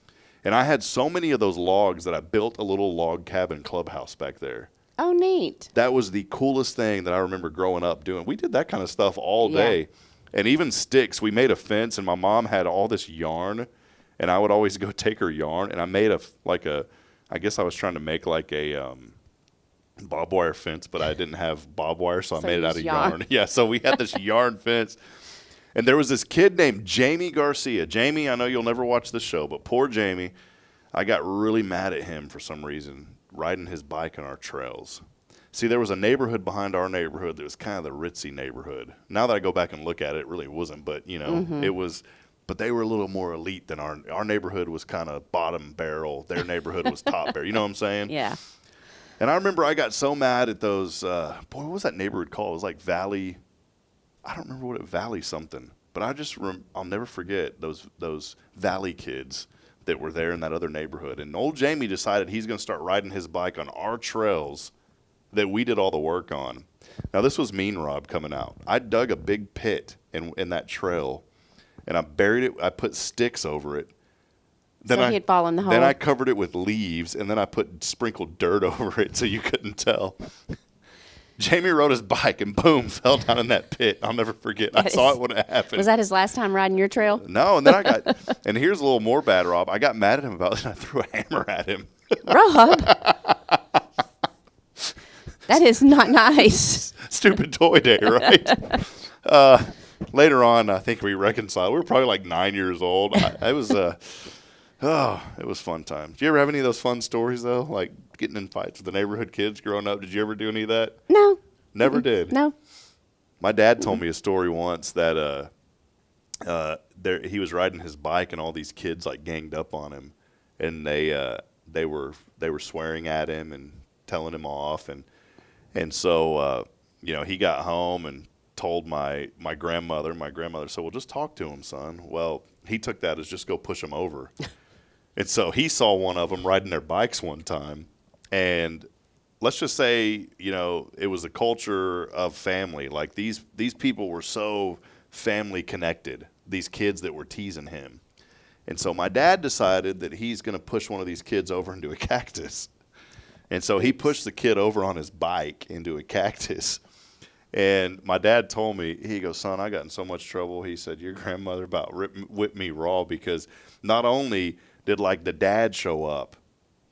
And I had so many of those logs that I built a little log cabin clubhouse back there. Oh, neat. That was the coolest thing that I remember growing up doing. We did that kind of stuff all day. And even sticks. We made a fence, and my mom had all this yarn, and I would always go take her yarn. And I made I guess I was trying to make like a barbed wire fence, but I didn't have barbed wire, so I made it out of yarn. Yeah, so we had this yarn fence. And there was this kid named Jamie Garcia. Jamie, I know you'll never watch this show, but poor Jamie, I got really mad at him for some reason, riding his bike on our trails. See, there was a neighborhood behind our neighborhood that was kind of the ritzy neighborhood. Now that I go back and look at it, it really wasn't, but it was. But they were a little more elite than our neighborhood was kind of bottom barrel. Their neighborhood was top barrel. You know what I'm saying? Yeah. And I remember I got so mad at those. What was that neighborhood called? It was like Valley. I don't remember what it Valley something. But I'll never forget those Valley kids that were there in that other neighborhood. And old Jamie decided he's going to start riding his bike on our trails that we did all the work on. Now, this was Mean Rob coming out. I dug a big pit in that trail, and I buried it. I put sticks over it. Then he'd fall in the hole. Then I covered it with leaves, and then I sprinkled dirt over it so you couldn't tell. Jamie rode his bike and boom, fell down in that pit. I'll never forget. I saw it when it happened. Was that his last time riding your trail? No, and then and here's a little more bad, Rob. I got mad at him about it, and I threw a hammer at him. Rob, that is not nice. Stupid toy day, right? Later on, I think we reconciled. We were probably like 9 years old. It was fun times. Did you ever have any of those fun stories, though? Like getting in fights with the neighborhood kids growing up? Did you ever do any of that? No. Never did? No. My dad told me a story once that he was riding his bike and all these kids like ganged up on him, and they were swearing at him and telling him off, and so he got home and told my grandmother. My grandmother said, "Well, just talk to him, son." Well, he took that as just go push him over. And so he saw one of them riding their bikes one time, and let's just say, it was a culture of family. Like these people were so family connected, these kids that were teasing him. And so my dad decided that he's going to push one of these kids over into a cactus. And so he pushed the kid over on his bike into a cactus. And my dad told me, he goes, "Son, I got in so much trouble." He said, "Your grandmother about whipped me raw because not only did like the dad show up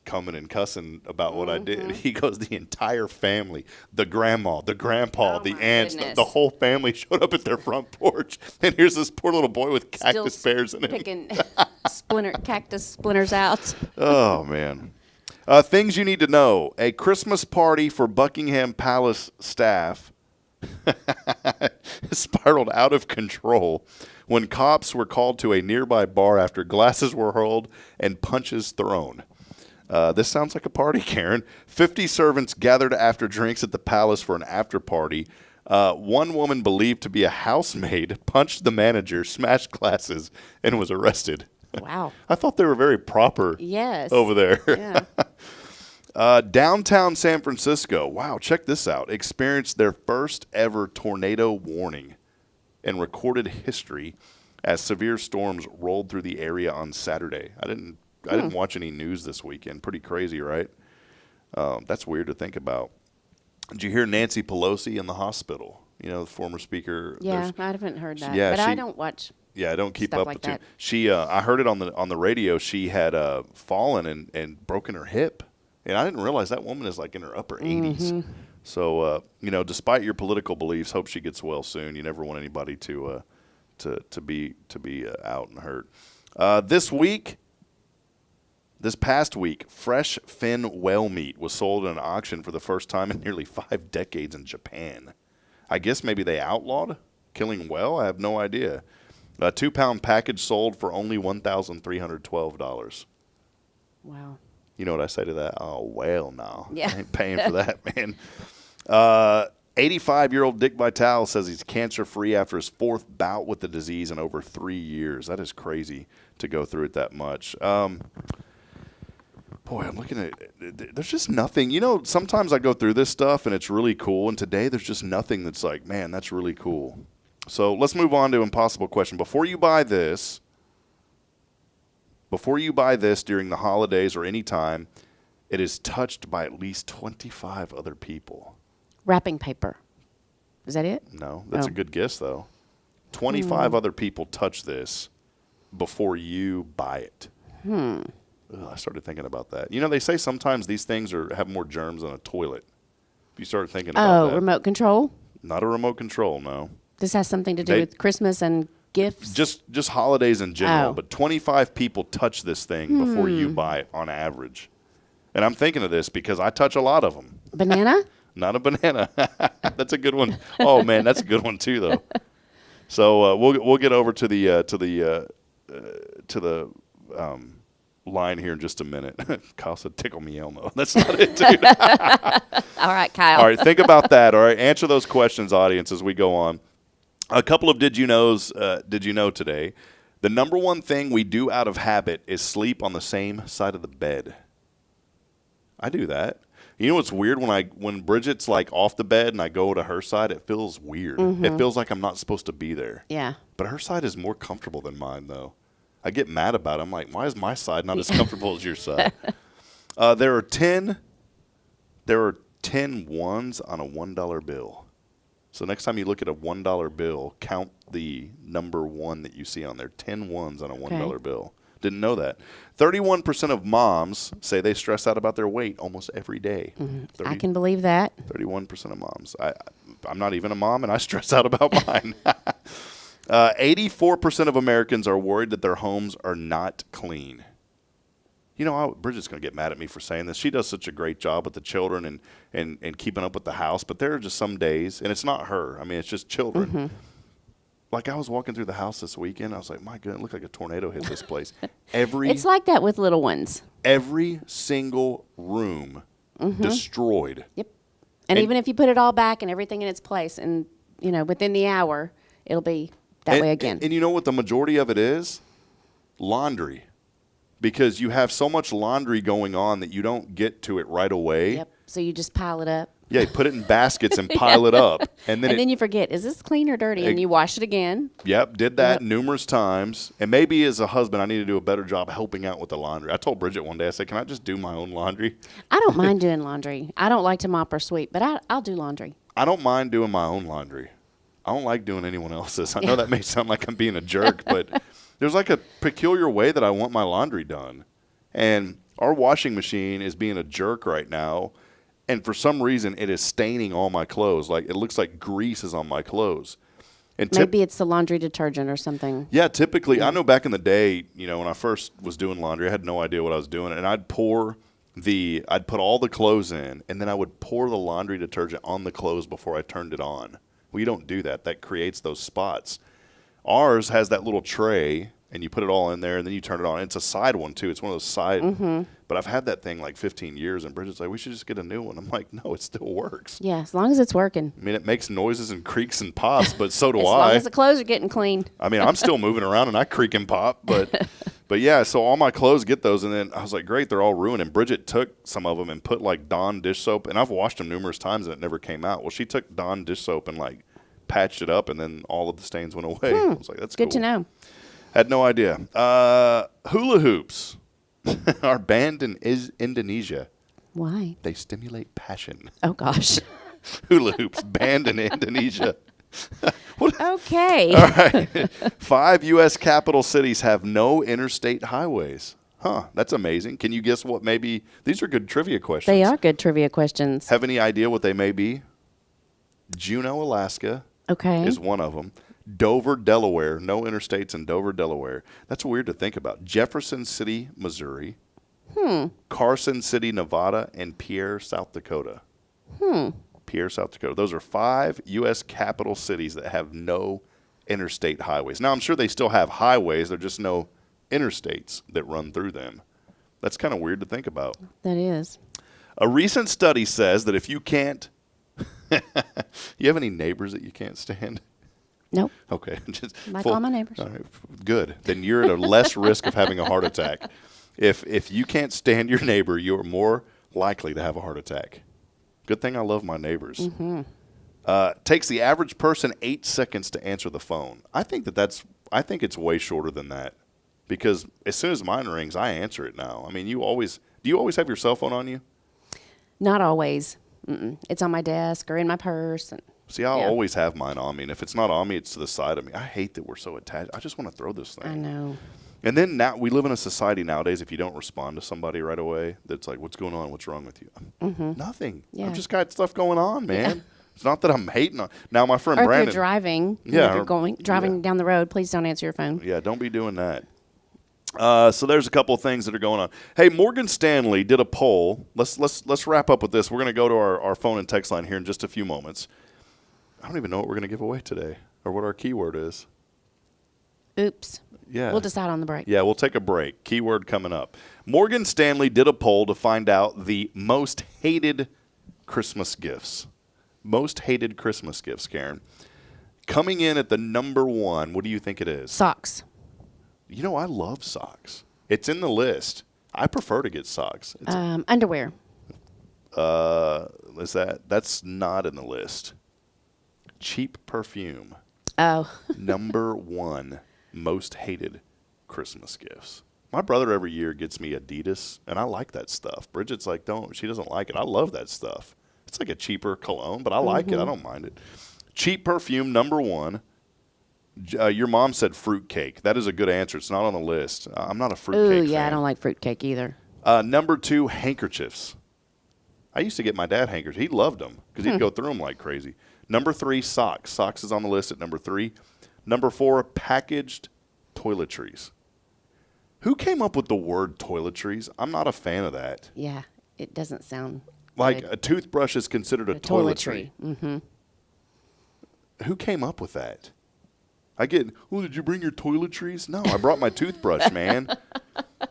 coming and cussing about what I did," he goes, "the entire family, the grandma, the grandpa, the aunts, the whole family showed up at their front porch. And here's this poor little boy with cactus pears in him." Picking cactus splinters out. Oh, man. Things you need to know. A Christmas party for Buckingham Palace staff spiraled out of control when cops were called to a nearby bar after glasses were hurled and punches thrown. This sounds like a party, Karen. 50 servants gathered after drinks at the palace for an after party. One woman believed to be a housemaid punched the manager, smashed glasses, and was arrested. Wow. I thought they were very proper over there. Yeah. Downtown San Francisco, wow, check this out, experienced their first ever tornado warning in recorded history as severe storms rolled through the area on Saturday. I didn't watch any news this weekend. Pretty crazy, right? That's weird to think about. Did you hear Nancy Pelosi in the hospital? The former speaker. Yeah, I haven't heard that. Yeah, I don't watch. Yeah, I don't keep stuff up like with it. that. She, I heard it on the radio. She had fallen and broken her hip, and I didn't realize that woman is like in her upper 80s. So despite your political beliefs, hope she gets well soon. You never want anybody to be out and hurt. This past week, fresh fin whale meat was sold at an auction for the first time in nearly 5 decades in Japan. I guess maybe they outlawed killing whale. I have no idea. A 2-pound package sold for only $1,312. Wow. You know what I say to that? Oh, well, no. Yeah. I ain't paying for that, man. 85-year-old Dick Vitale says he's cancer-free after his 4th bout with the disease in over 3 years. That is crazy to go through it that much. Boy, I'm looking at it. There's just nothing. Sometimes I go through this stuff, and it's really cool. And today there's just nothing that's like, man, that's really cool. So let's move on to impossible question. Before you buy this during the holidays or any time, it is touched by at least 25 other people. Wrapping paper. Is that it? No, that's a good guess, though. 25 other people touch this before you buy it. Ugh, I started thinking about that. They say sometimes these things have more germs than a toilet. If you start thinking about that. Oh, remote control? Not a remote control, no. This has something to do with Christmas and gifts? Just holidays in general. But 25 people touch this thing before you buy it on average. And I'm thinking of this because I touch a lot of them. Banana? Not a banana. That's a good one. Oh man, that's a good one too, though. So we'll get over to the line here in just a minute. Kyle said, "Tickle me Elmo." That's not it, dude. All right, Kyle. All right, think about that. All right, answer those questions, audience, as we go on. A couple of did you knows. Did you know today? The number one thing we do out of habit is sleep on the same side of the bed. I do that. You know what's weird? When Bridget's like off the bed and I go to her side, it feels weird. It feels like I'm not supposed to be there. Yeah. But her side is more comfortable than mine, though. I get mad about it. I'm like, why is my side not as comfortable as your side? There are 10 ones on a $1 bill. So next time you look at a $1 bill, count the number 1 that you see on there. 10 ones on a $1 bill. Didn't know that. 31% of moms say they stress out about their weight almost every day. I can believe that. 31% of moms. I'm not even a mom, and I stress out about mine. 84% of Americans are worried that their homes are not clean. You know, Bridget's going to get mad at me for saying this. She does such a great job with the children and keeping up with the house, but there are just some days, and it's not her. I mean, it's just children. Like, I was walking through the house this weekend. I was like, my goodness, it looked like a tornado hit this place. It's like that with little ones. Every single room destroyed. Yep. And even if you put it all back and everything in its place, and, you know, within the hour, it'll be that way again. And you know what the majority of it is? Laundry. Because you have so much laundry going on that you don't get to it right away. Yep. So you just pile it up. Yeah, you put it in baskets and pile it up. And then you forget, is this clean or dirty? And you wash it again. Yep, did that numerous times. And maybe as a husband, I need to do a better job helping out with the laundry. I told Bridget one day, I said, can I just do my own laundry? I don't mind doing laundry. I don't like to mop or sweep, but I'll do laundry. I don't mind doing my own laundry. I don't like doing anyone else's. I know that may sound like I'm being a jerk, but there's like a peculiar way that I want my laundry done. And our washing machine is being a jerk right now. And for some reason, it is staining all my clothes. Like, it looks like grease is on my clothes. And maybe it's the laundry detergent or something. Yeah, typically, I know back in the day, you know, when I first was doing laundry, I had no idea what I was doing. And I'd put all the clothes in, and then I would pour the laundry detergent on the clothes before I turned it on. Well, you don't do that. That creates those spots. Ours has that little tray, and you put it all in there, and then you turn it on. It's a side one, too. It's one of those side. But I've had that thing like 15 years, and Bridget's like, we should just get a new one. I'm like, no, it still works. Yeah, as long as it's working. I mean, it makes noises and creaks and pops, but so do as I. As long as the clothes are getting clean. I mean, I'm still moving around, and I creak and pop. But yeah, so all my clothes get those, and then I was like, great, they're all ruined. And Bridget took some of them and put like Dawn dish soap, and I've washed them numerous times, and it never came out. Well, she took Dawn dish soap and like patched it up, and then all of the stains went away. I was like, that's good cool. to know. Had no idea. Hula hoops are banned in Indonesia. Why? They stimulate passion. Oh, gosh. Hula hoops banned in Indonesia. Okay. All right. 5 U.S. capital cities have no interstate highways. Huh. That's amazing. Can you guess what maybe? These are good trivia questions. They are good trivia questions. Have any idea what they may be? Juneau, Alaska is one of them. Dover, Delaware. No interstates in Dover, Delaware. That's weird to think about. Jefferson City, Missouri. Carson City, Nevada, and Pierre, South Dakota. Pierre, South Dakota. Those are 5 U.S. capital cities that have no interstate highways. Now, I'm sure they still have highways. There are just no interstates that run through them. That's kind of weird to think about. That is. A recent study says that if you can't... You have any neighbors that you can't stand? Nope. Okay. Like all my neighbors. All right, good. Then you're at a less risk of having a heart attack. If you can't stand your neighbor, you're more likely to have a heart attack. Good thing I love my neighbors. Takes the average person 8 seconds to answer the phone. I think it's way shorter than that, because as soon as mine rings, I answer it now. I mean, do you always have your cell phone on you? Not always. It's on my desk or in my purse. See, I always have mine on me, and if it's not on me, it's to the side of me. I hate that we're so attached. I just want to throw this thing. I know. And then now we live in a society nowadays, if you don't respond to somebody right away, that's like, what's going on? What's wrong with you? Nothing. Yeah. I've just got stuff going on, man. It's not that I'm hating on. Now, my friend or Brandon. If you're driving, if you're driving down the road, please don't answer your phone. Yeah, don't be doing that. So there's a couple of things that are going on. Hey, Morgan Stanley did a poll. Let's wrap up with this. We're going to go to our phone and text line here in just a few moments. I don't even know what we're going to give away today or what our keyword is. Oops. Yeah. We'll decide on the break. Yeah, we'll take a break. Keyword coming up. Morgan Stanley did a poll to find out the most hated Christmas gifts. Most hated Christmas gifts, Karen. Coming in at the number one, what do you think it is? Socks. You know, I love socks. It's in the list. I prefer to get socks. Underwear. That's not in the list. Cheap perfume. Oh. Number one most hated Christmas gifts. My brother every year gets me Adidas, and I like that stuff. Bridget's like, she doesn't like it. I love that stuff. It's like a cheaper cologne, but I like it. I don't mind it. Cheap perfume, number one. Your mom said fruitcake. That is a good answer. It's not on the list. I'm not a fruitcake fan. I don't like fruitcake either. Number two, handkerchiefs. I used to get my dad handkerchiefs. He loved them because he'd go through them like crazy. Number three, socks. Socks is on the list at number three. Number four, packaged toiletries. Who came up with the word toiletries? I'm not a fan of that. Yeah, it doesn't sound like good. A toothbrush is considered a toiletry. Mm-hmm. Who came up with that? did you bring your toiletries? No, I brought my toothbrush, man.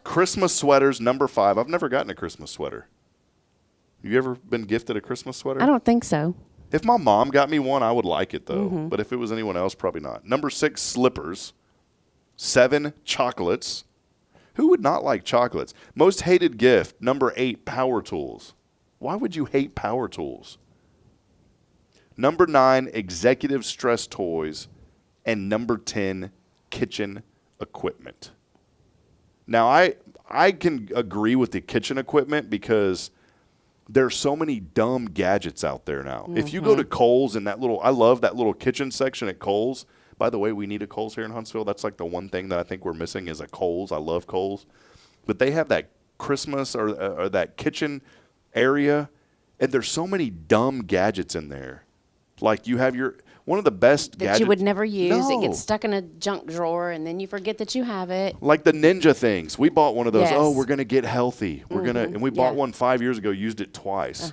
Christmas sweaters, number five. I've never gotten a Christmas sweater. Have you ever been gifted a Christmas sweater? I don't think so. If my mom got me one, I would like it, though. But if it was anyone else, probably not. Number six, slippers. 7, chocolates. Who would not like chocolates? Most hated gift, number 8, power tools. Why would you hate power tools? Number 9, executive stress toys. And number 10, kitchen equipment. Now, I can agree with the kitchen equipment because there's so many dumb gadgets out there now. If you go to Kohl's and I love that little kitchen section at Kohl's. By the way, we need a Kohl's here in Huntsville. That's like the one thing that I think we're missing is a Kohl's. I love Kohl's. But they have that Christmas or that kitchen area, and there's so many dumb gadgets in there. Like you have one of the best gadgets. That you would never use. No. It gets stuck in a junk drawer, and then you forget that you have it. Like the Ninja things. We bought one of those. Yes. Oh, we're going to get healthy. And we bought one 5 years ago, used it twice.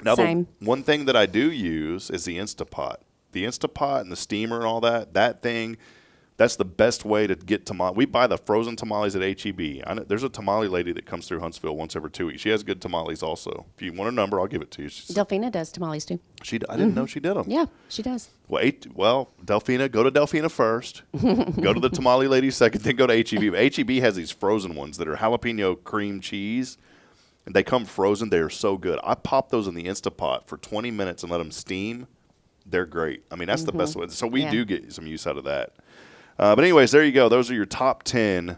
Now, Same. The one thing that I do use is the Instapot. The Instapot and the steamer and all that thing, that's the best way to get tamale. We buy the frozen tamales at H-E-B. There's a tamale lady that comes through Huntsville once every 2 weeks. She has good tamales also. If you want a number, I'll give it to you. Delphina does tamales too. I didn't know she did them. Yeah, she does. Well, Delphina, go to Delphina first. Go to the tamale lady second, then go to H-E-B. H-E-B has these frozen ones that are jalapeno cream cheese. And they come frozen. They are so good. I pop those in the Instapot for 20 minutes and let them steam. They're great. I mean, that's the best way. So we do get some use out of that. But anyways, there you go. Those are your top 10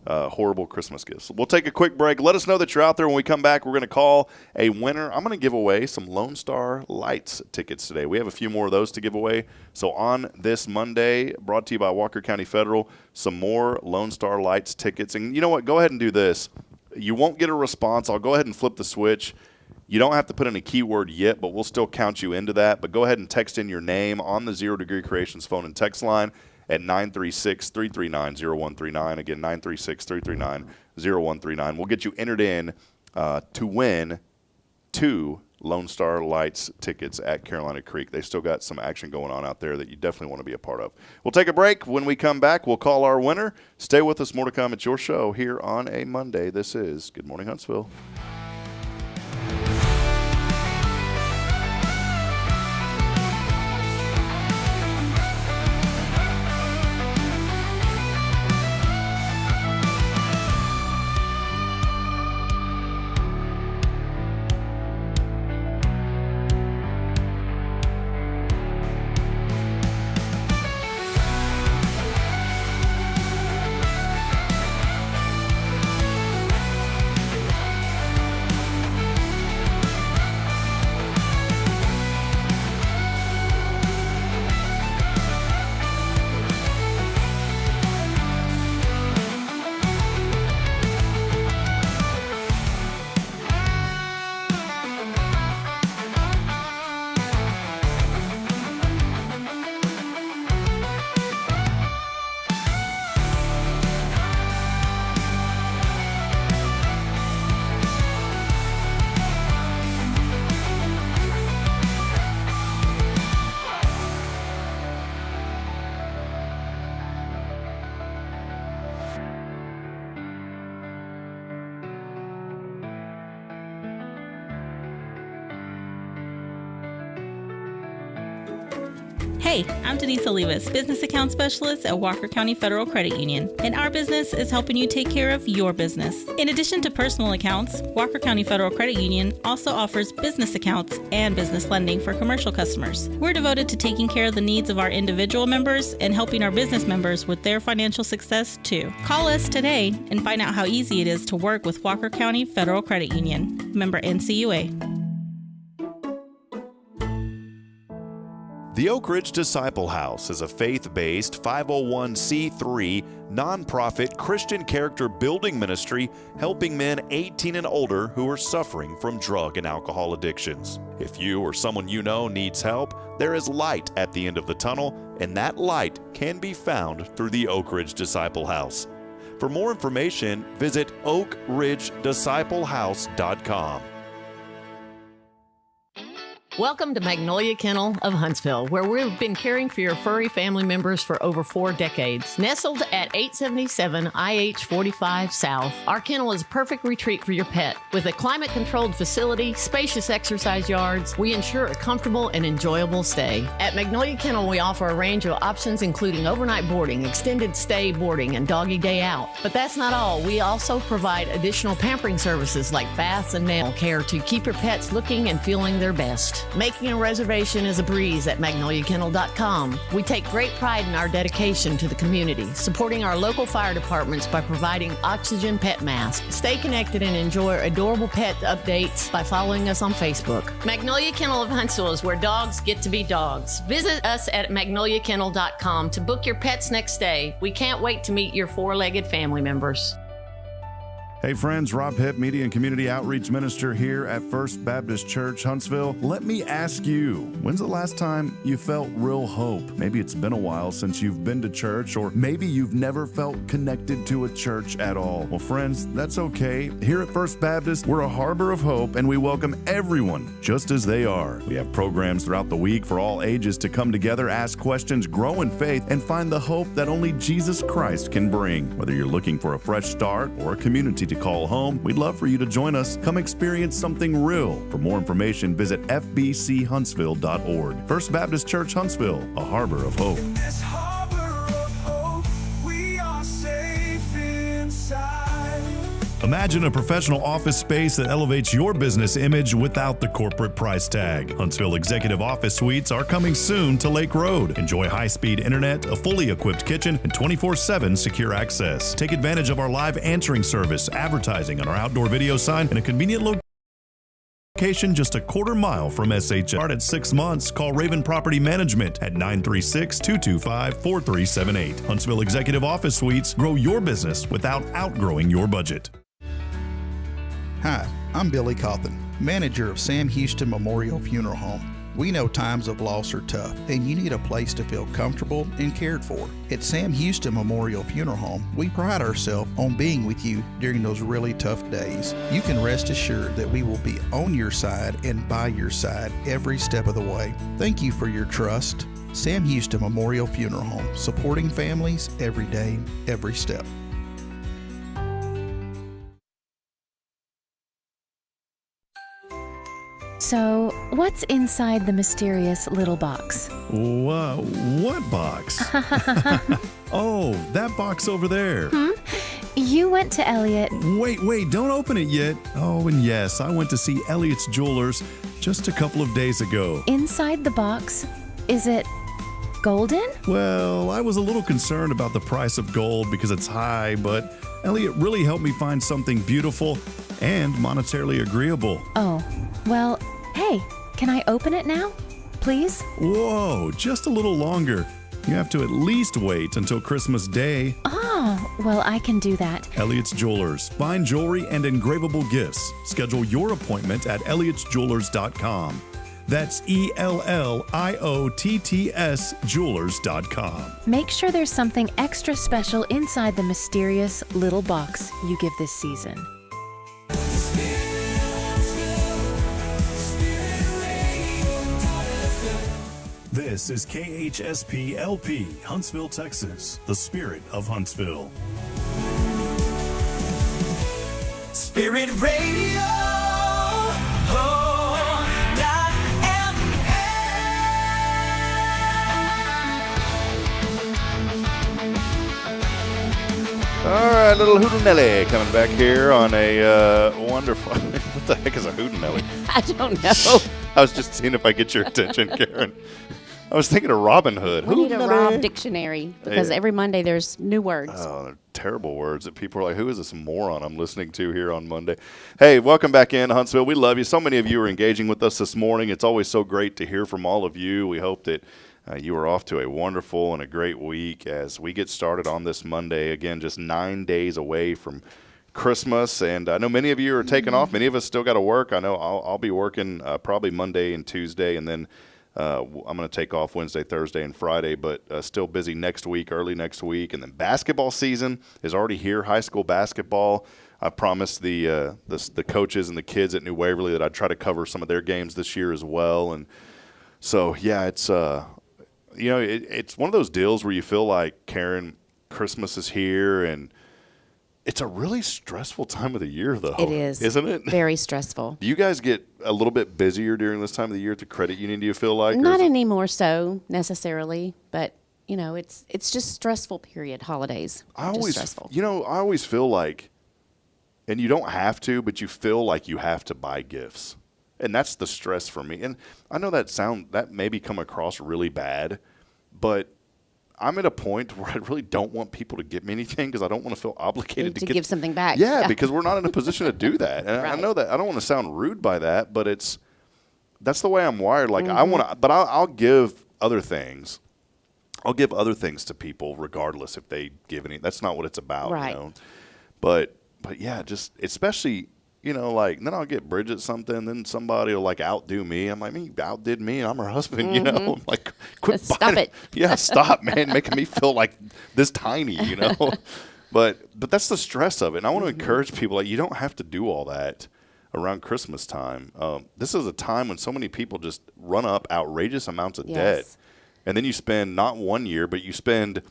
horrible Christmas gifts. We'll take a quick break. Let us know that you're out there. When we come back, we're going to call a winner. I'm going to give away some Lone Star Lights tickets today. We have a few more of those to give away. So on this Monday, brought to you by Walker County Federal, some more Lone Star Lights tickets. And you know what? Go ahead and do this. You won't get a response. I'll go ahead and flip the switch. You don't have to put in a keyword yet, but we'll still count you into that. But go ahead and text in your name on the 0 Degree Creations phone and text line at 936-339-0139. Again, 936-339-0139. We'll get you entered in to win 2 Lone Star Lights tickets at Carolina Creek. They still got some action going on out there that you definitely want to be a part of. We'll take a break. When we come back, we'll call our winner. Stay with us. More to come. It's your show here on a Monday. This is Good Morning Huntsville. Hey, I'm Denise Olivas, Business Account Specialist at Walker County Federal Credit Union, and our business is helping you take care of your business. In addition to personal accounts, Walker County Federal Credit Union also offers business accounts and business lending for commercial customers. We're devoted to taking care of the needs of our individual members and helping our business members with their financial success too. Call us today and find out how easy it is to work with Walker County Federal Credit Union. Member NCUA. The Oak Ridge Disciple House is a faith-based 501c3 nonprofit Christian character building ministry helping men 18 and older who are suffering from drug and alcohol addictions. If you or someone you know needs help, there is light at the end of the tunnel, and that light can be found through the Oak Ridge Disciple House. For more information, visit oakridgedisciplehouse.com. Welcome to Magnolia Kennel of Huntsville, where we've been caring for your furry family members for over 4 decades. Nestled at 877 IH 45 South, our kennel is a perfect retreat for your pet. With a climate-controlled facility, spacious exercise yards, we ensure a comfortable and enjoyable stay. At Magnolia Kennel, we offer a range of options including overnight boarding, extended stay boarding, and doggy day out. But that's not all. We also provide additional pampering services like baths and nail care to keep your pets looking and feeling their best. Making a reservation is a breeze at magnoliakennel.com. We take great pride in our dedication to the community, supporting our local fire departments by providing oxygen pet masks. Stay connected and enjoy adorable pet updates by following us on Facebook. Magnolia Kennel of Huntsville is where dogs get to be dogs. Visit us at magnoliakennel.com to book your pet's next stay. We can't wait to meet your 4-legged family members. Hey friends, Rob Hipp, Media and Community Outreach Minister here at First Baptist Church, Huntsville. Let me ask you, when's the last time you felt real hope? Maybe it's been a while since you've been to church, or maybe you've never felt connected to a church at all. Well, friends, that's okay. Here at First Baptist, we're a harbor of hope, and we welcome everyone just as they are. We have programs throughout the week for all ages to come together, ask questions, grow in faith, and find the hope that only Jesus Christ can bring. Whether you're looking for a fresh start or a community to call home, we'd love for you to join us. Come experience something real. For more information, visit fbchuntsville.org. First Baptist Church, Huntsville, a harbor of hope. Imagine a professional office space that elevates your business image without the corporate price tag. Huntsville Executive Office Suites are coming soon to Lake Road. Enjoy high-speed internet, a fully equipped kitchen, and 24/7 secure access. Take advantage of our live answering service, advertising on our outdoor video sign, and a convenient location just a quarter mile from SHL. Start at 6 months. Call Raven Property Management at 936-225-4378. Huntsville Executive Office Suites. Grow your business without outgrowing your budget. Hi, I'm Billy Cawthon, manager of Sam Houston Memorial Funeral Home. We know times of loss are tough, and you need a place to feel comfortable and cared for. At Sam Houston Memorial Funeral Home, we pride ourselves on being with you during those really tough days. You can rest assured that we will be on your side and by your side every step of the way. Thank you for your trust. Sam Houston Memorial Funeral Home, supporting families every day, every step. So, what's inside the mysterious little box? What box? Oh, that box over there. You went to Elliott. Wait, don't open it yet. Oh, and yes, I went to see Elliott's Jewelers just a couple of days ago. Inside the box, is it golden? Well, I was a little concerned about the price of gold because it's high, but Elliott really helped me find something beautiful and monetarily agreeable. Oh, well, hey, can I open it now, please? Whoa, just a little longer. You have to at least wait until Christmas Day. Oh, well, I can do that. Elliott's Jewelers. Fine jewelry and engravable gifts. Schedule your appointment at elliottjewelers.com. That's ELLIOTTS Jewelers.com. Make sure there's something extra special inside the mysterious little box you give this season. This is KHSP LP, Huntsville, Texas, the spirit of Huntsville. Spirit Radio. right, little hootenelly coming back here on a wonderful. What the heck is a hootenelly? I don't know. I was just seeing if I get your attention, Karen. I was thinking of Robin Hood. We need a Rob dictionary because every Monday there's new words. Oh, they're terrible words that people are like, who is this moron I'm listening to here on Monday? Hey, welcome back in, Huntsville. We love you. So many of you are engaging with us this morning. It's always so great to hear from all of you. We hope that you are off to a wonderful and a great week as we get started on this Monday. Again, just 9 days away from Christmas, and I know many of you are taking off. Many of us still got to work. I know I'll be working probably Monday and Tuesday, and then I'm going to take off Wednesday, Thursday, and Friday, but still busy next week, early next week. And then basketball season is already here, high school basketball. I promised the coaches and the kids at New Waverly that I'd try to cover some of their games this year as well. And so, yeah, it's it's one of those deals where you feel like, Karen, Christmas is here, and it's a really stressful time of the year, though. It is. Isn't it? Very stressful. Do you guys get a little bit busier during this time of the year at the credit union, do you feel like? Not any more so necessarily, but, it's just stressful period, holidays. I just stressful. I always feel like, and you don't have to, but you feel like you have to buy gifts. And that's the stress for me. And I know that maybe come across really bad, but I'm at a point where I really don't want people to give me anything because I don't want to feel obligated to give something back. Yeah, because we're not in a position to do that. And Right. I know that I don't want to sound rude by that, but that's the way I'm wired. Like I'll give other things. I'll give other things to people regardless if they give any. That's not what it's about, Right. But yeah, just especially. Then I'll get Bridget something, then somebody will outdo me. I'm like, you outdid me, I'm her husband, I'm like, quit Stop buying it. Yeah, stop, man, making me feel like this tiny, But that's the stress of it. And I want to encourage people, you don't have to do all that around Christmas time. This is a time when so many people just run up outrageous amounts of debt. And then you spend not 1 year, but you spend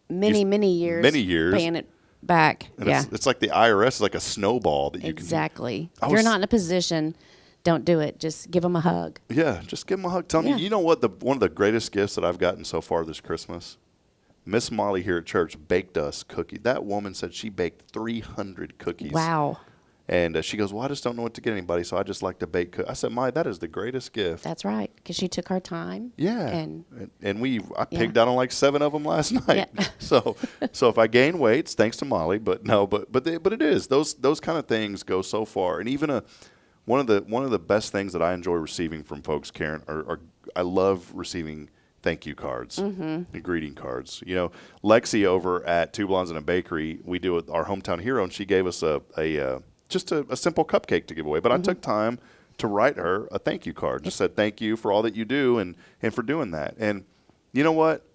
Many years paying it back. And yeah. it's like the IRS is like a snowball that you Exactly. can. If you're not in a position, don't do it. Just give them a hug. Yeah, just give them a hug. Tell them, you know what? One of the greatest gifts that I've gotten so far this Christmas, Miss Molly here at church baked us cookies. That woman said she baked 300 cookies. Wow. And she goes, well, I just don't know what to get anybody, so I just like to bake cookies. I said, Molly, that is the greatest gift. That's right, because she took her time. Yeah. And I pigged out on like 7 of them last night. Yeah. So if I gain weight, it's thanks to Molly. But no, but it is those kind of things go so far. And even one of the best things that I enjoy receiving from folks, Karen, are I love receiving thank you cards and greeting cards. Lexi over at Two Blondes and a Bakery, we do our hometown hero, and she gave us just a simple cupcake to give away. But I took time to write her a thank you card. Just said thank you for all that you do and for doing that. And you know what?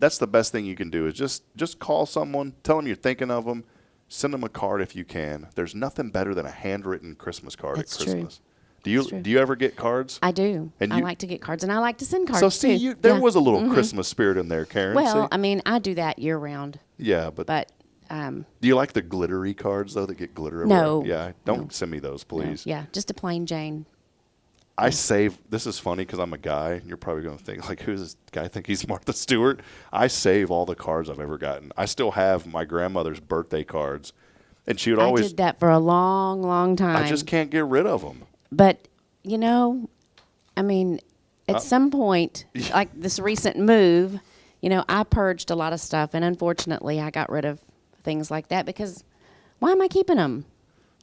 That's the best thing you can do is just call someone, tell them you're thinking of them, send them a card if you can. There's nothing better than a handwritten Christmas card at Christmas. Do you ever get cards? I do. And I like to get cards, and I like to send cards so see, too. there was a little Christmas spirit in there, Karen. Well, see? I mean, I do that year round. Yeah, but do you like the glittery cards though that get glitter everywhere? No. Yeah, don't send me those, please. No. Yeah, just a plain Jane. This is funny because I'm a guy, and you're probably going to think, who's this guy think he's Martha Stewart? I save all the cards I've ever gotten. I still have my grandmother's birthday cards, and she would always. I did that for a long, long time. I just can't get rid of them. But, I mean, at some point, like this recent move, I purged a lot of stuff, and unfortunately, I got rid of things like that because why am I keeping them?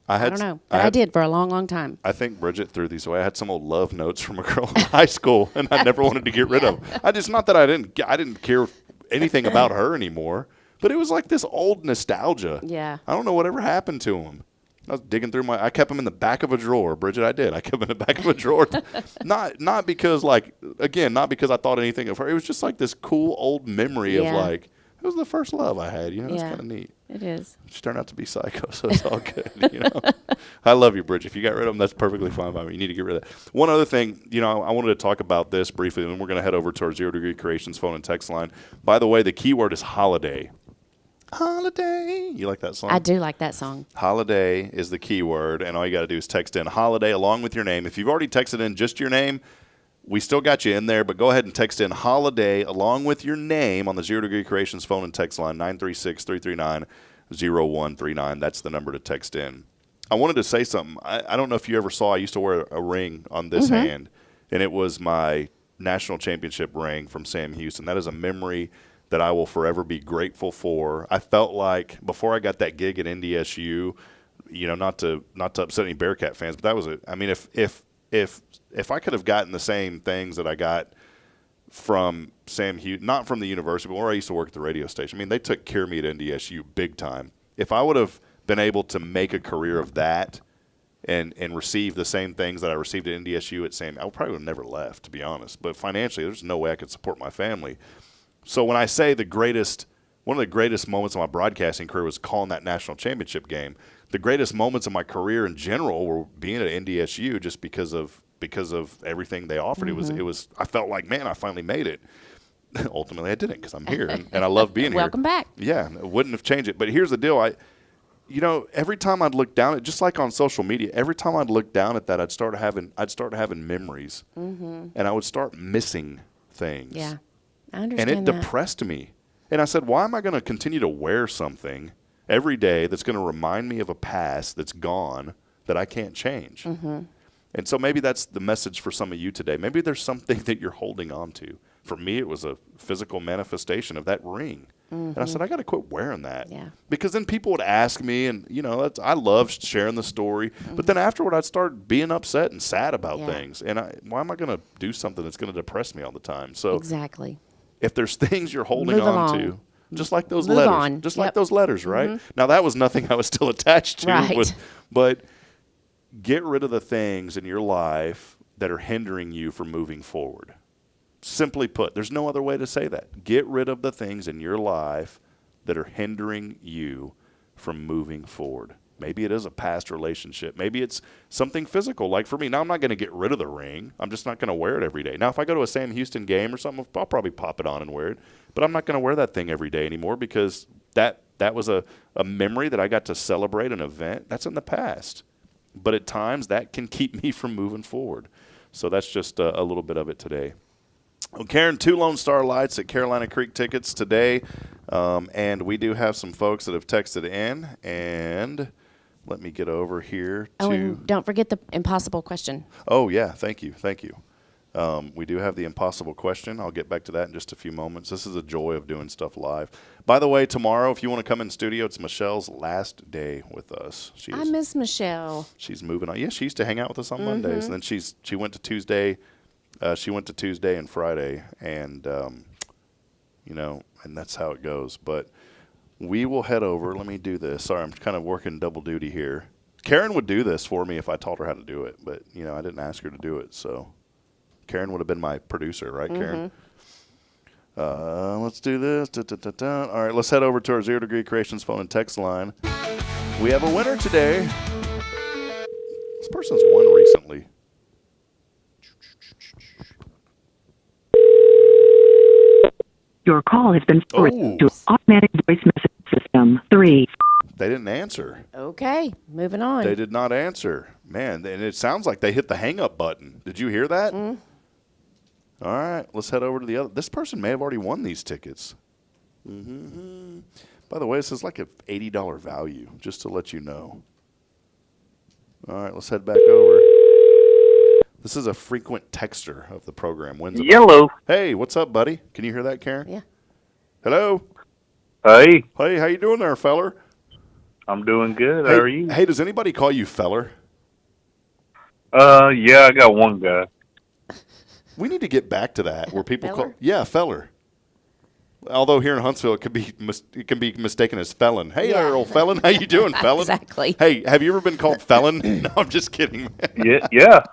I don't know. But I did for a long, long time. I think Bridget threw these away. I had some old love notes from a girl in high school, and I never wanted to get rid of them. Not that I didn't care anything about her anymore, but it was like this old nostalgia. Yeah. I don't know whatever happened to them. I was digging through I kept them in the back of a drawer, Bridget. I did. I kept them in the back of a drawer. not because not because I thought anything of her. It was just like this cool old memory of it was the first love I had. It's kind of neat. It is. She turned out to be psycho, so it's all good. I love you, Bridget. If you got rid of them, that's perfectly fine by me. You need to get rid of that. One other thing, I wanted to talk about this briefly, and then we're going to head over to our 0 Degree Creations phone and text line. By the way, the keyword is holiday. Holiday. You like that song? I do like that song. Holiday is the key word, and all you got to do is text in holiday along with your name. If you've already texted in just your name, we still got you in there, but go ahead and text in holiday along with your name on the 0 Degree Creations phone and text line 936-339-0937. 0139. That's the number to text in. I wanted to say something. I don't know if you ever saw, I used to wear a ring on this hand, and it was my national championship ring from Sam Houston. That is a memory that I will forever be grateful for. I felt like before I got that gig at NDSU, not to upset any Bearcat fans, but that was it. I mean, if I could have gotten the same things that I got from Sam Houston, not from the university, but where I used to work at the radio station. I mean, they took care of me at NDSU big time. If I would have been able to make a career of that and receive the same things that I received at NDSU at Sam, I probably would have never left, to be honest. But financially, there's no way I could support my family. So when I say one of the greatest moments of my broadcasting career was calling that national championship game. The greatest moments of my career in general were being at NDSU just because of everything they offered. It was I felt like, man, I finally made it. Ultimately, I didn't because I'm here and I love being here. Welcome back. Yeah, I wouldn't have changed it. But here's the deal. Every time I'd look down at, just like on social media, every time I'd look down at that, I'd start having memories, and I would start missing things. Yeah, I understand. And it depressed me. And I said, why am I going to continue to wear something every day that's going to remind me of a past that's gone that I can't change? And so maybe that's the message for some of you today. Maybe there's something that you're holding on to. For me, it was a physical manifestation of that ring. And I said, I got to quit wearing that. Yeah. Because then people would ask me, and, I love sharing the story. But then afterward, I'd start being upset and sad about things. And why am I going to do something that's going to depress me all the time? So exactly. If there's things you're holding Move on to, just like those letters. On. Just like those letters, right? Now, that was nothing I was still attached to. Right. But get rid of the things in your life that are hindering you from moving forward. Simply put, there's no other way to say that. Get rid of the things in your life that are hindering you from moving forward. Maybe it is a past relationship. Maybe it's something physical. Like for me, now I'm not going to get rid of the ring. I'm just not going to wear it every day. Now, if I go to a Sam Houston game or something, I'll probably pop it on and wear it. But I'm not going to wear that thing every day anymore because that was a memory that I got to celebrate, an event. That's in the past. But at times, that can keep me from moving forward. So that's just a little bit of it today. Well, Karen, 2 Lone Star Lights at Carolina Creek tickets today. And we do have some folks that have texted in. And let me get over here to... Oh, and don't forget the impossible question. Oh, yeah. Thank you. We do have the impossible question. I'll get back to that in just a few moments. This is a joy of doing stuff live. By the way, tomorrow, if you want to come in studio, it's Michelle's last day with us. I miss Michelle. She's moving on. Yeah, she used to hang out with us on Mondays. And then she went to Tuesday. She went to Tuesday and Friday. And, and that's how it goes. But we will head over. Let me do this. Sorry, I'm kind of working double duty here. Karen would do this for me if I told her how to do it. But, I didn't ask her to do it, so... Karen would have been my producer, right, Karen? Let's do this. All right, let's head over to our 0 Degree Creations phone and text line. We have a winner today. This person's won recently. Your call has been forwarded to automatic voice message system 3. They didn't answer. Okay, moving on. They did not answer. Man, and it sounds like they hit the hang-up button. Did you hear that? All right, let's head over to the other. This person may have already won these tickets. By the way, this is like an $80 value, just to let you know. All right, let's head back over. This is a frequent texter of the program. Yellow. Hey, what's up, buddy? Can you hear that, Karen? Yeah. Hello. Hey. Hey, how you doing there, feller? I'm doing good. How are you? Hey, does anybody call you feller? Yeah, I got one guy. We need to get back to that where people call. Yeah, feller. Although here in Huntsville, it can be mistaken as felon. Hey there, old felon. How you doing, felon? Exactly. Hey, have you ever been called felon? No, I'm just kidding, man. Yeah.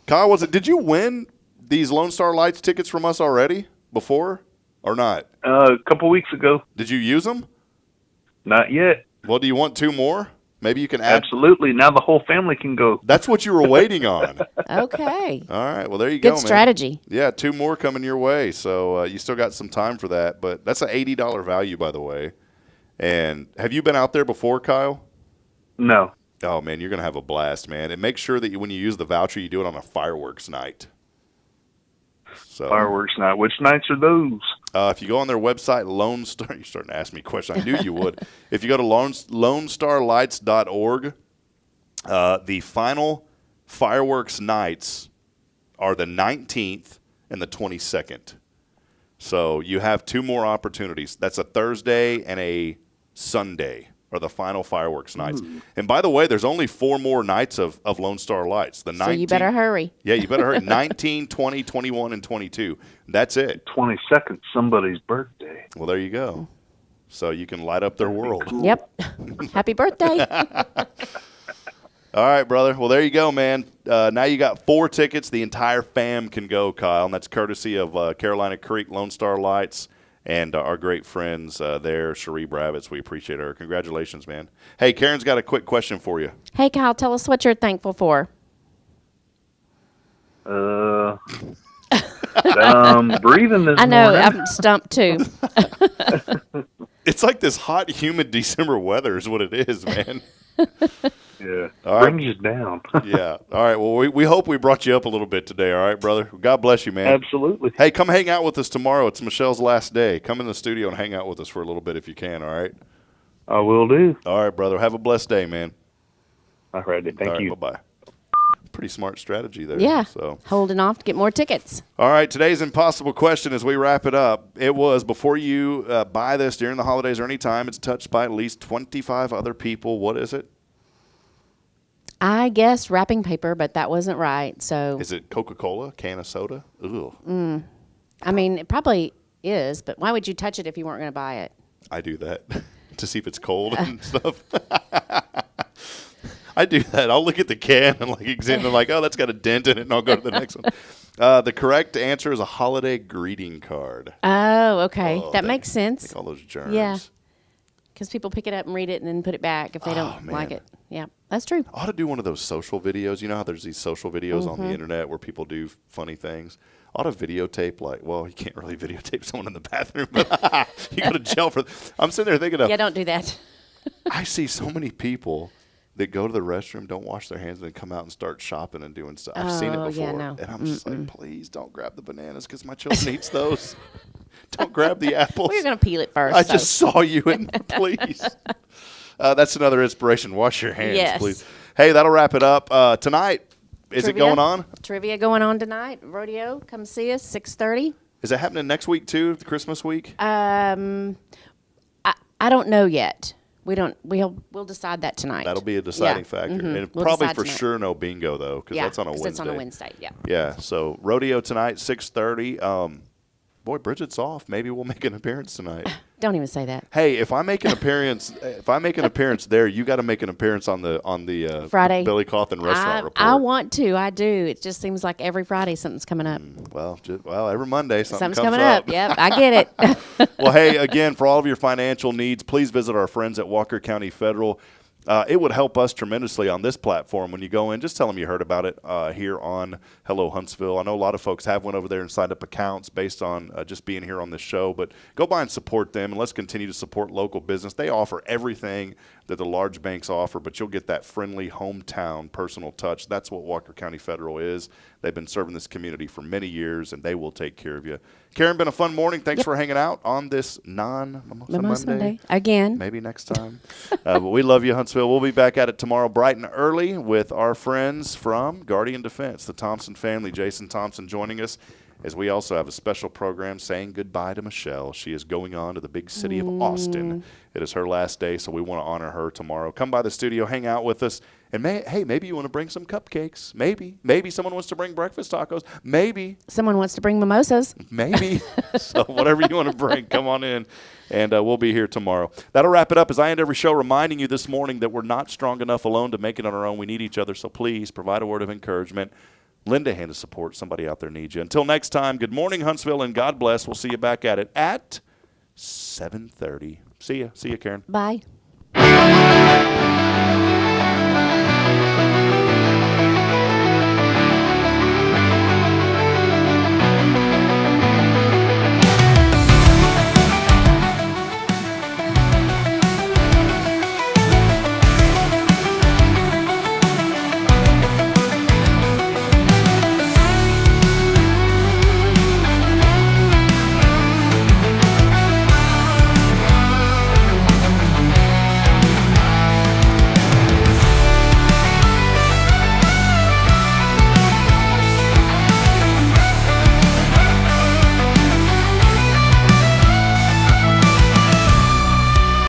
Kyle, did you win these Lone Star Lights tickets from us already before or not? A couple weeks ago. Did you use them? Not yet. Well, do you want 2 more? Maybe you can add. Absolutely. Now the whole family can go. That's what you were waiting on. Okay. All right. Well, there you go, man. Good strategy. Yeah, 2 more coming your way. So you still got some time for that. But that's an $80 value, by the way. And have you been out there before, Kyle? No. Oh, man, you're going to have a blast, man. And make sure that when you use the voucher, you do it on a fireworks night. So, fireworks night. Which nights are those? If you go on their website, Lone Star, you're starting to ask me questions. I knew you would. If you go to LoneStarLights.org, the final fireworks nights are the 19th and the 22nd. So you have 2 more opportunities. That's a Thursday and a Sunday are the final fireworks nights. And by the way, there's only 4 more nights of Lone Star Lights. The 19th, So you better hurry. Yeah, you better hurry. 19, 20, 21, and 22. That's it. 22nd, somebody's birthday. Well, there you go. So you can light up their world. Yep. Happy birthday. All right, brother. Well, there you go, man. Now you got 4 tickets. The entire fam can go, Kyle, and that's courtesy of Carolina Creek Lone Star Lights and our great friends there, Cherie Bravitz. We appreciate her. Congratulations, man. Hey, Karen's got a quick question for you. Hey, Kyle, tell us what you're thankful for. Breathing this I know. morning. I'm stumped, too. It's like this hot, humid December weather is what it is, man. Yeah, all right. brings you down. Yeah. All right. Well, we hope we brought you up a little bit today. All right, brother. God bless you, man. Absolutely. Hey, come hang out with us tomorrow. It's Michelle's last day. Come in the studio and hang out with us for a little bit if you can. All right. I will do. All right, brother. Have a blessed day, man. All right. Thank All right, you. Bye-bye. Pretty smart strategy there. Yeah. So holding off to get more tickets. All right, today's impossible question as we wrap it up. It was, before you buy this during the holidays or any time, it's touched by at least 25 other people. What is it? I guessed wrapping paper, but that wasn't right. So Is it Coca-Cola, can of soda? Ugh. I mean, it probably is, but why would you touch it if you weren't going to buy it? I do that to see if it's cold and stuff. I do that. I'll look at the can and examine like, oh, that's got a dent in it, and I'll go to the next one. The correct answer is a holiday greeting card. Oh, okay. that makes sense. Take all those germs. Yeah. Because people pick it up and read it and then put it back if they don't like it. Yeah, that's true. I ought to do one of those social videos. You know how there's these social videos on the internet where people do funny things? I ought to videotape, you can't really videotape someone in the bathroom, but you go to jail for I'm sitting there thinking of. Yeah, don't do that. I see so many people that go to the restroom, don't wash their hands, and then come out and start shopping and doing stuff. I've seen it before. Yeah, no. And I'm just like, please don't grab the bananas because my children eats those. Don't grab the apples. Well, you're going to peel it first. I just saw you in there, please. That's another inspiration. Wash your hands, Yes. please. Hey, that'll wrap it up. Tonight, is it going on? Trivia going on tonight. Rodeo, come see us, 6:30. Is it happening next week, too, the Christmas week? I don't know yet. We'll decide that tonight. That'll be a deciding factor. And We'll probably decide for tonight. sure no bingo, though, because that's on a Wednesday. it's on a Wednesday, yeah. Yeah, so rodeo tonight, 6:30. Boy, Bridget's off. Maybe we'll make an appearance tonight. Don't even say that. Hey, if I make an appearance, there, you got to make an appearance on the Friday Billy Cawthon restaurant report. I want to. I do. It just seems like every Friday something's coming up. Well, every Monday something's coming up. Yep, I get it. Well, hey, again, for all of your financial needs, please visit our friends at Walker County Federal. It would help us tremendously on this platform when you go in. Just tell them you heard about it here on Hello Huntsville. I know a lot of folks have went over there and signed up accounts based on just being here on this show, but go by and support them, and let's continue to support local business. They offer everything that the large banks offer, but you'll get that friendly hometown personal touch. That's what Walker County Federal is. They've been serving this community for many years, and they will take care of you. Karen, been a fun morning. Thanks for hanging out on this non-Mimosa Monday. Again. Maybe next time. But we love you, Huntsville. We'll be back at it tomorrow bright and early with our friends from Guardian Defense, the Thompson family. Jason Thompson joining us, as we also have a special program saying goodbye to Michelle. She is going on to the big city of Austin. It is her last day, so we want to honor her tomorrow. Come by the studio, hang out with us, and maybe you want to bring some cupcakes. Maybe someone wants to bring breakfast tacos. Maybe someone wants to bring mimosas. Maybe. So whatever you want to bring, come on in, and we'll be here tomorrow. That'll wrap it up as I end every show reminding you this morning that we're not strong enough alone to make it on our own. We need each other, so please provide a word of encouragement. Lend a hand of support. Somebody out there needs you. Until next time, good morning, Huntsville, and God bless. We'll see you back at it at 7:30. See ya, Karen. Bye.